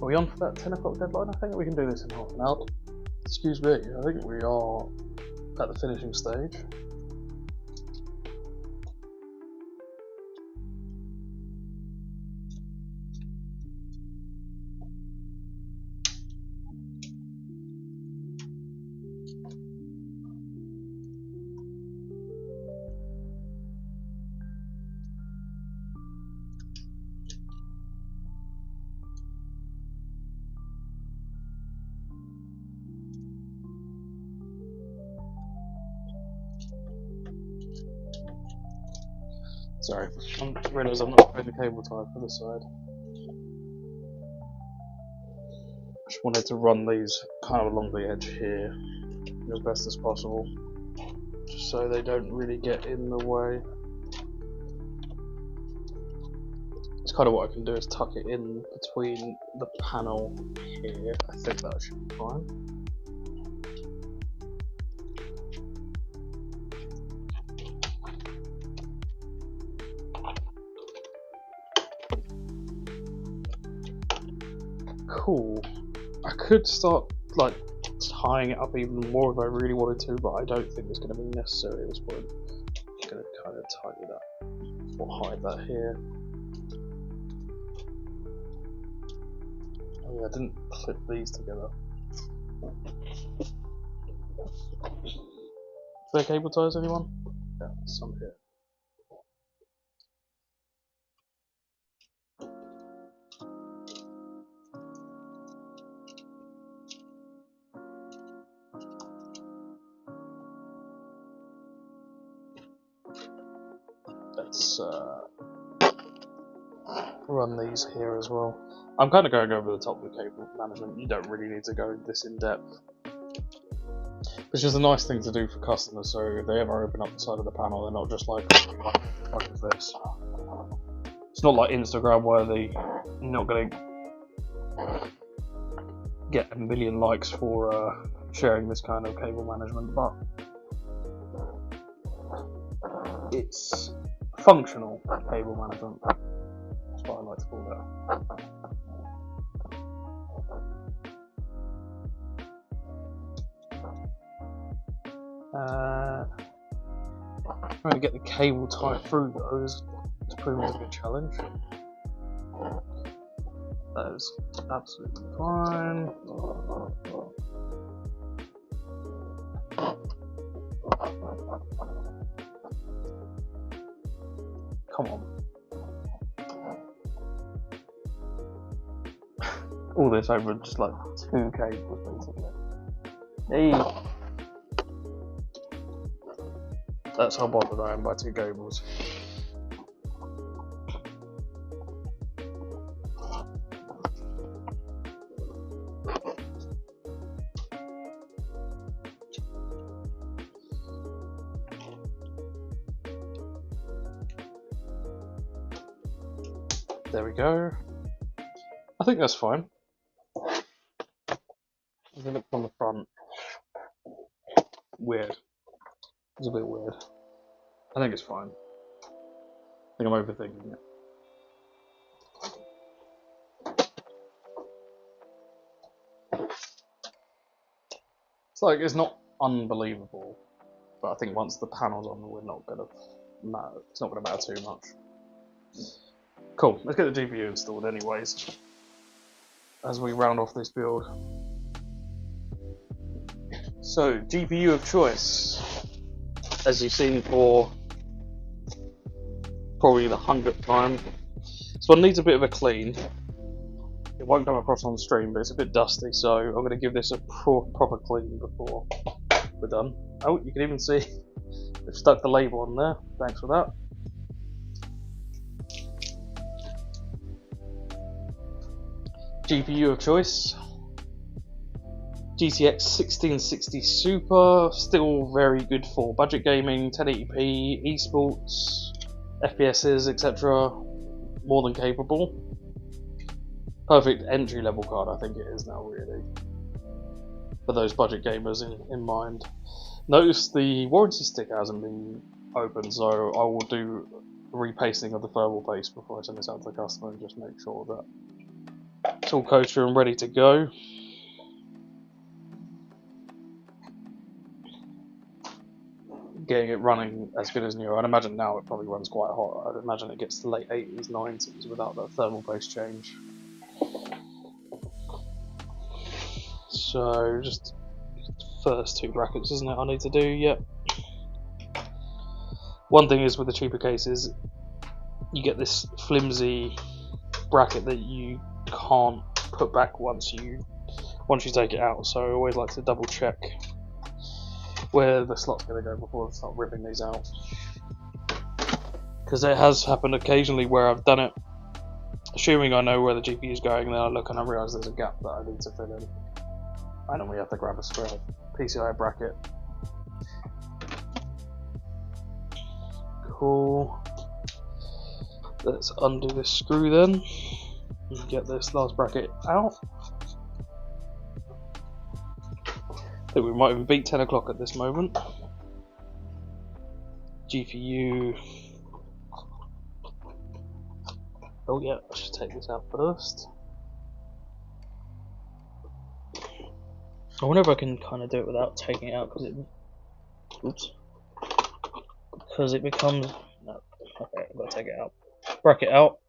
Are we on for that 10 o'clock deadline? I think we can do this in half an hour. Excuse me, I think we are at the finishing stage. Sorry, I realise I'm not putting the cable tie for this side. Just wanted to run these kind of along the edge here as best as possible, just so they don't really get in the way. It's kind of what I can do is tuck it in between the panel here. I think that should be fine. Cool. I could start like tying it up even more if I really wanted to, but I don't think it's going to be necessary at this point. I'm just going to kind of tighten it up or hide that here. Oh yeah, I didn't clip these together. Spare cable ties, anyone? Yeah, some here. Let's run these here as well. I'm kind of going over the top of the cable management. You don't really need to go this in depth. It's just a nice thing to do for customers, so if they ever open up the side of the panel, they're not just like, what the fuck is this? It's not like Instagram worthy. You're not going to get a million likes for sharing this kind of cable management, but it's functional cable management. That's what I like to call that. Trying to get the cable tied through those is proving to be a challenge. That is absolutely fine. Come on. All this over just like 2 cables basically. Hey! That's how bothered I am by 2 cables. There we go. I think that's fine. If you look from the front, weird. It's a bit weird. I think it's fine. I think I'm overthinking it. It's like, it's not unbelievable, but I think once the panel's on, we're not gonna matter. It's not gonna matter too much. Cool. Let's get the GPU installed, anyways, as we round off this build. So, GPU of choice, as you've seen for probably the 100th time. This one needs a bit of a clean. It won't come across on stream, but it's a bit dusty, so I'm going to give this a proper clean before we're done. Oh, you can even see they've stuck the label on there. Thanks for that. GPU of choice, GTX 1660 Super, still very good for budget gaming, 1080p, esports, FPSs, etc. More than capable. Perfect entry level card, I think it is now, really, for those budget gamers in mind. Notice the warranty stick hasn't been opened, so I will do a repasting of the thermal paste before I send this out to the customer and just make sure that it's all kosher and ready to go. Getting it running as good as new. I'd imagine now it probably runs quite hot. I'd imagine it gets to late 80s, 90s without that thermal paste change. So just first 2 brackets, isn't it? I need to do. Yep. One thing is with the cheaper cases, you get this flimsy bracket that you can't put back once you take it out. So I always like to double check where the slot's going to go before I start ripping these out, because it has happened occasionally where I've done it assuming I know where the GPU is going, and then I look and I realise there's a gap that I need to fill in. I normally have to grab a spare PCI bracket. Cool. Let's undo this screw then and get this last bracket out. I think we might even beat 10 o'clock at this moment. GPU. Oh yeah, I should take this out first. I wonder if I can kind of do it without taking it out, because it becomes, no, okay, I've got to take it out. Bracket out.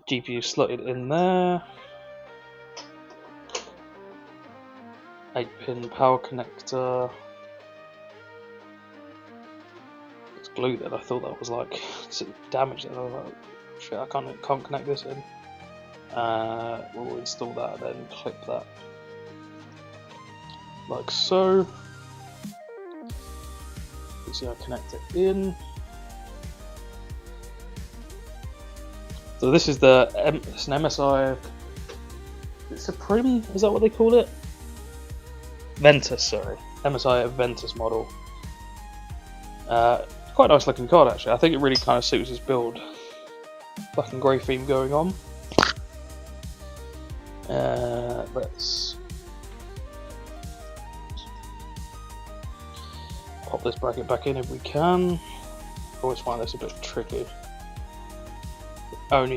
GPU slotted in there. 8-pin power connector. It's glue then. I thought that was like damaged. I was like, shit, I can't connect this in. We'll install that and then clip that like so. PCI connector in. So this is it's an MSI Supreme, is that what they call it? Ventus, sorry. MSI Ventus model. Quite a nice looking card actually. I think it really kind of suits his build. Black and grey theme going on. Let's pop this bracket back in if we can. I always find this a bit tricky. I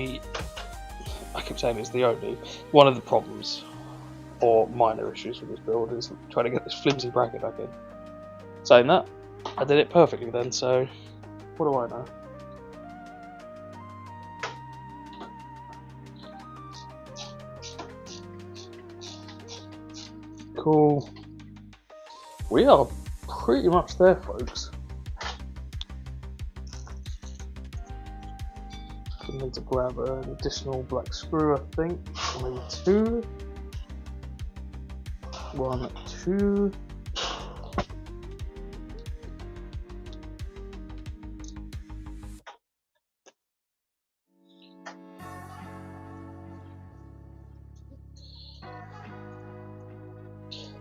keep saying it's the only. One of the problems, or minor issues with this build, is trying to get this flimsy bracket back in. Saying that, I did it perfectly then, so what do I know? Cool. We are pretty much there, folks. I need to grab an additional black screw, I think. Maybe 2. 1, 2.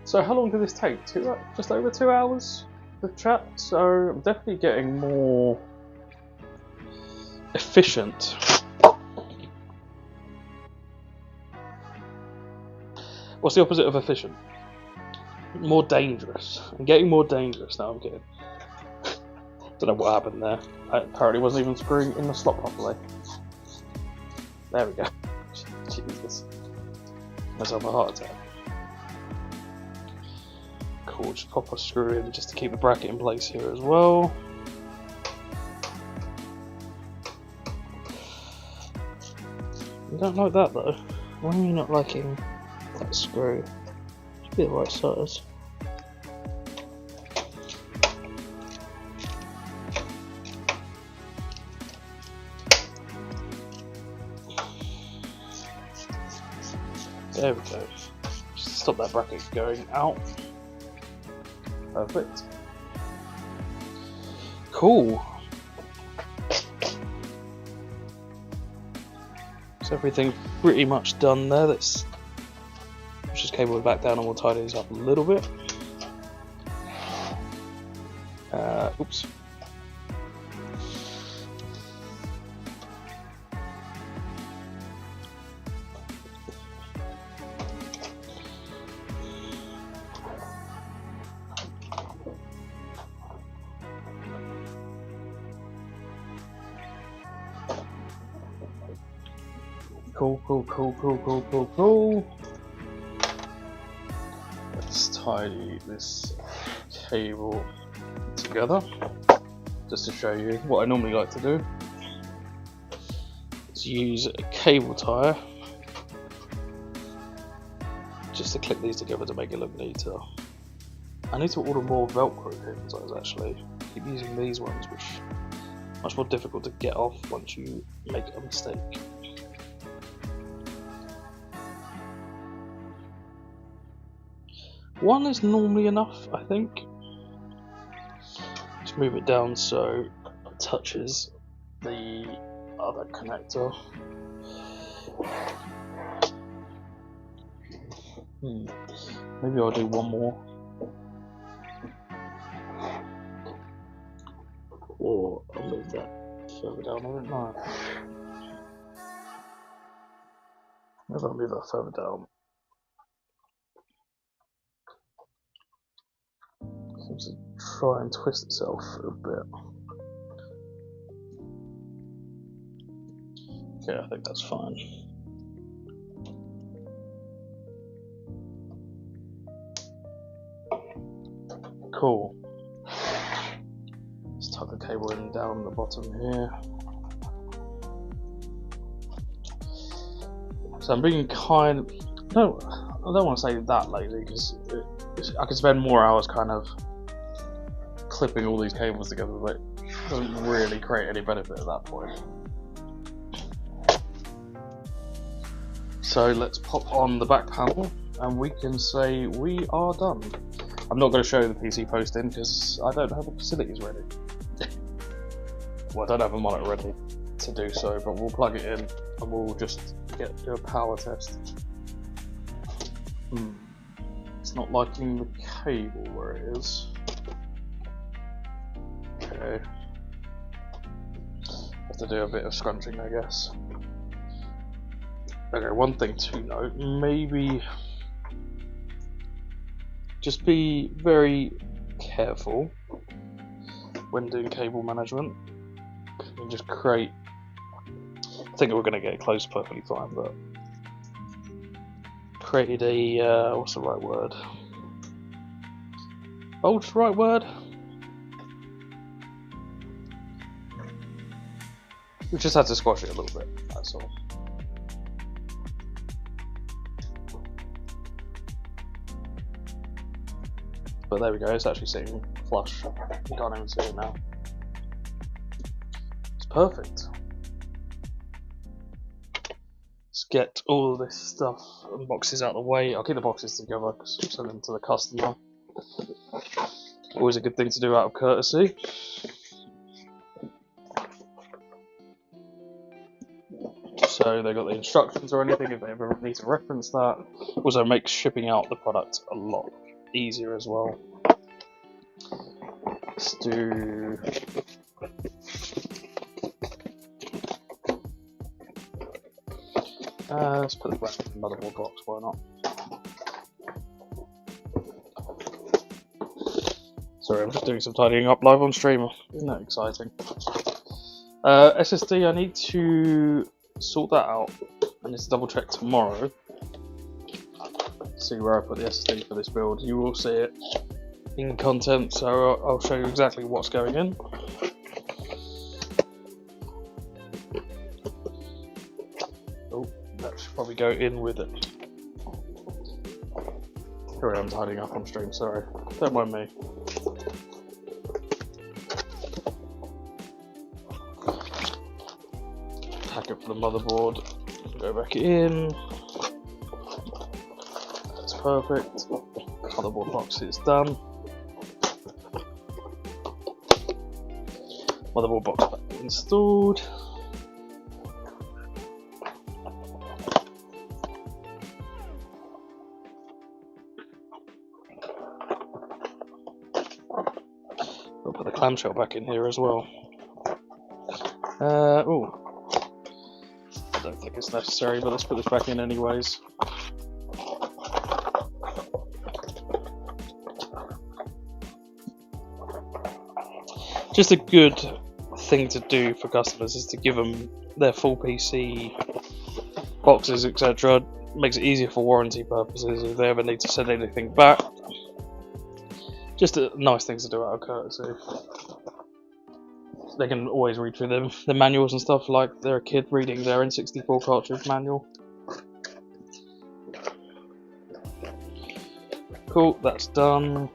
So how long did this take? Just over 2 hours of chat. So I'm definitely getting more efficient. What's the opposite of efficient? More dangerous. I'm getting more dangerous now. I'm kidding. Don't know what happened there. I apparently wasn't even screwing in the slot properly. There we go. Jesus. Myself a heart attack. Cool, just pop a screw in just to keep the bracket in place here as well. I don't like that though. Why are you not liking that screw? Should be the right size. There we go. Just stop that bracket going out. Perfect. Cool. So everything pretty much done there. Let's push this cable back down and we'll tidy these up a little bit. Oops. Cool. Let's tidy this cable together, just to show you what I normally like to do. Is use a cable tie just to clip these together to make it look neater. I need to order more Velcro pins. I actually keep using these ones, which are much more difficult to get off once you make a mistake. One is normally enough, I think. Just move it down so it touches the other connector. Maybe I'll do one more. Or I'll move that further down, I don't know. Maybe I'll move that further down. Seems to try and twist itself a bit. Okay, I think that's fine. Cool. Let's tuck the cable in down the bottom here. So I'm being kind of, I don't want to say that lazy, because I could spend more hours kind of clipping all these cables together, but it doesn't really create any benefit at that point. So let's pop on the back panel and we can say we are done. I'm not going to show the PC posting because I don't have the facilities ready. Well, I don't have a monitor ready to do so, but we'll plug it in and we'll just do a power test. It's not liking the cable where it is. Okay. Have to do a bit of scrunching, I guess. Okay, one thing to note, maybe just be very careful when doing cable management. And just create, I think we're going to get it close perfectly fine, but created a, what's the right word? Bolt's the right word? We just had to squash it a little bit, that's all. But there we go, it's actually sitting flush. You can't even see it now. It's perfect. Let's get all this stuff and boxes out of the way. I'll keep the boxes together because I'm sending them to the customer. Always a good thing to do out of courtesy. So they got the instructions or anything if they ever need to reference that. Also makes shipping out the product a lot easier as well. Let's do let's put the brand in the motherboard box, why not? Sorry, I'm just doing some tidying up live on stream. Isn't that exciting? SSD, I need to sort that out. I need to double check tomorrow. See where I put the SSD for this build. You will see it in content, so I'll show you exactly what's going in. Oh, that should probably go in with it. Sorry, I'm tidying up on stream, sorry. Don't mind me. Pack it for the motherboard, go back in. That's perfect. Motherboard box is done. Motherboard box back installed. We'll put the clamshell back in here as well. Oh. I don't think it's necessary, but let's put this back in anyways. Just a good thing to do for customers is to give them their full PC boxes, etc. Makes it easier for warranty purposes if they ever need to send anything back. Just a nice thing to do out of courtesy. They can always read through the manuals and stuff like they're a kid reading their N64 cartridge manual. Cool, that's done.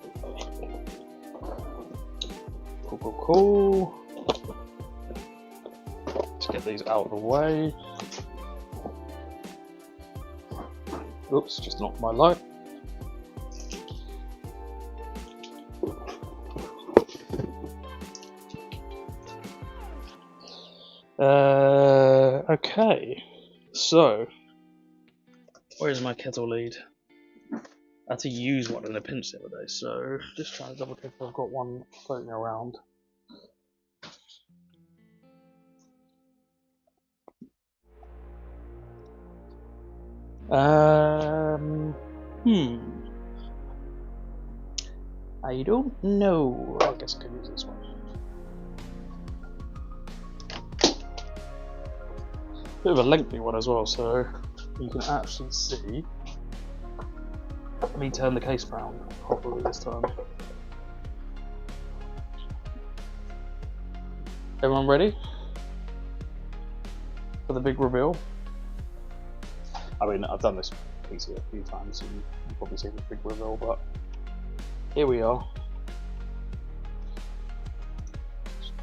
Cool. Let's get these out of the way. Oops, just knocked my light. Okay, so where's my kettle lead? I had to use one in a pinch the other day, so just trying to double check if I've got one floating around. I don't know. I guess I could use this one. Bit of a lengthy one as well, so you can actually see me turn the case round properly this time. Everyone ready for the big reveal? I mean, I've done this PC a few times, and you've probably seen the big reveal, but here we are.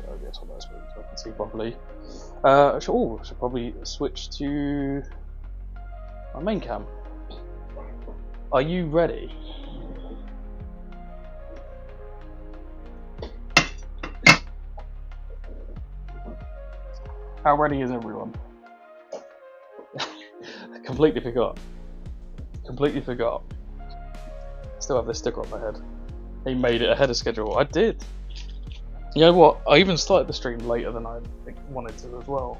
I guess on those so I can see properly. Should probably switch to my main cam. Are you ready? How ready is everyone? Completely forgot. Completely forgot. Still have this sticker on my head. He made it ahead of schedule. I did. You know what? I even started the stream later than I wanted to as well.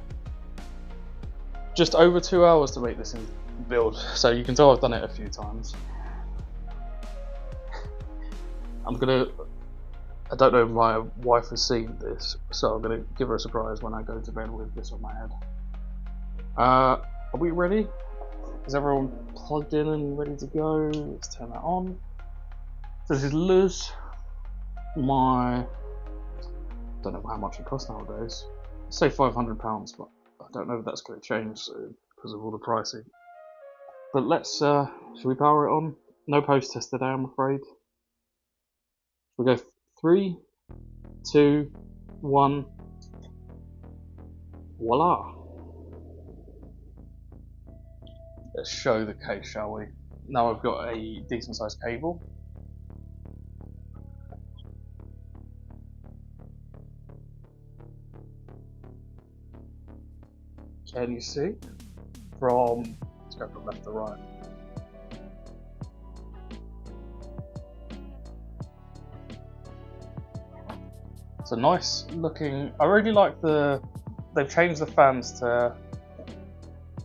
Just over 2 hours to make this in build, so you can tell I've done it a few times. I don't know if my wife has seen this, so I'm gonna give her a surprise when I go to bed with this on my head. Are we ready? Is everyone plugged in and ready to go? Let's turn that on. So this is Luz, my, don't know how much it costs nowadays. Let's say £500, but I don't know if that's going to change soon because of all the pricing. But let's, should we power it on? No post test today, I'm afraid. We'll go 3, 2, 1. Voila! Let's show the case, shall we? Now I've got a decent sized cable. Can you see? Let's go from left to right. It's a nice looking, I really like they've changed the fans to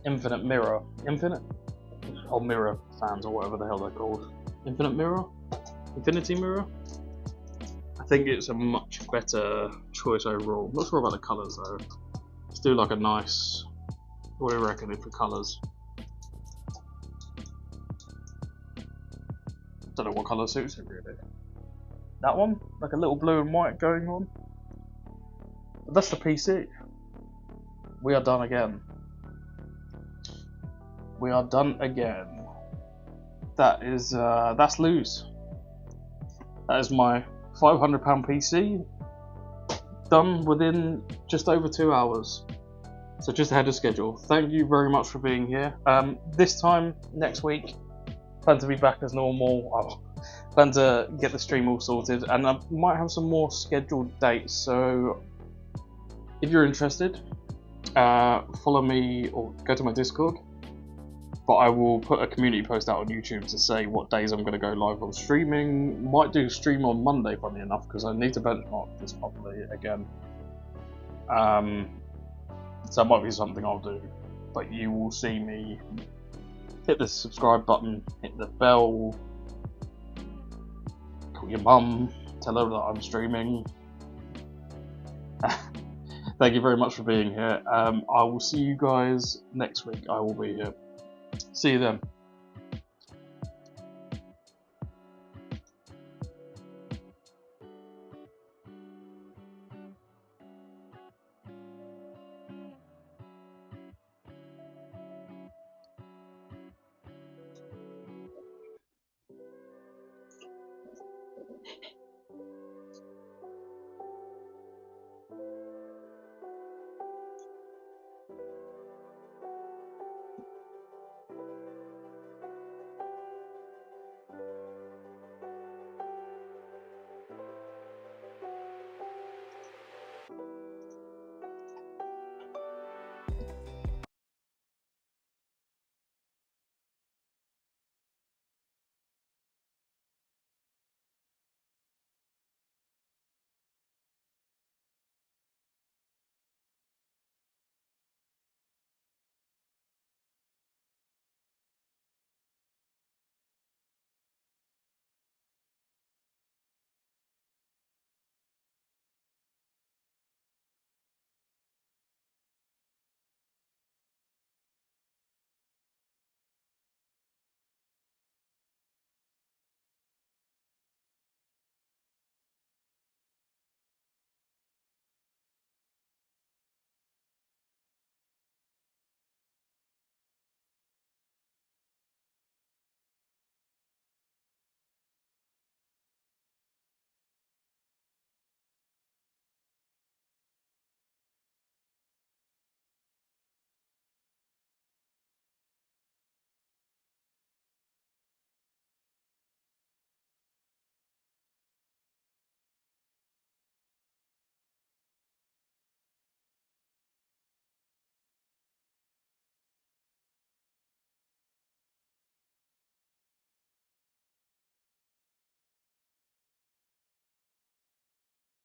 infinite mirror. Infinite? Or mirror fans or whatever the hell they're called. Infinite mirror? Infinity mirror? I think it's a much better choice overall. I'm not sure about the colours though. Let's do like a nice, what do you reckon for colours? Don't know what colour suits it really. That one? Like a little blue and white going on? But that's the PC. We are done again. We are done again. That is, that's Luz. That is my £500 PC. Done within just over 2 hours. So just ahead of schedule. Thank you very much for being here. This time next week, plan to be back as normal. Plan to get the stream all sorted, and I might have some more scheduled dates. So if you're interested, follow me or go to my Discord. But I will put a community post out on YouTube to say what days I'm going to go live on streaming. Might do a stream on Monday, funny enough, because I need to benchmark this properly again. So it might be something I'll do. But you will see me hit the subscribe button, hit the bell, call your mum, tell her that I'm streaming. Thank you very much for being here. I will see you guys next week. I will be here. See you then.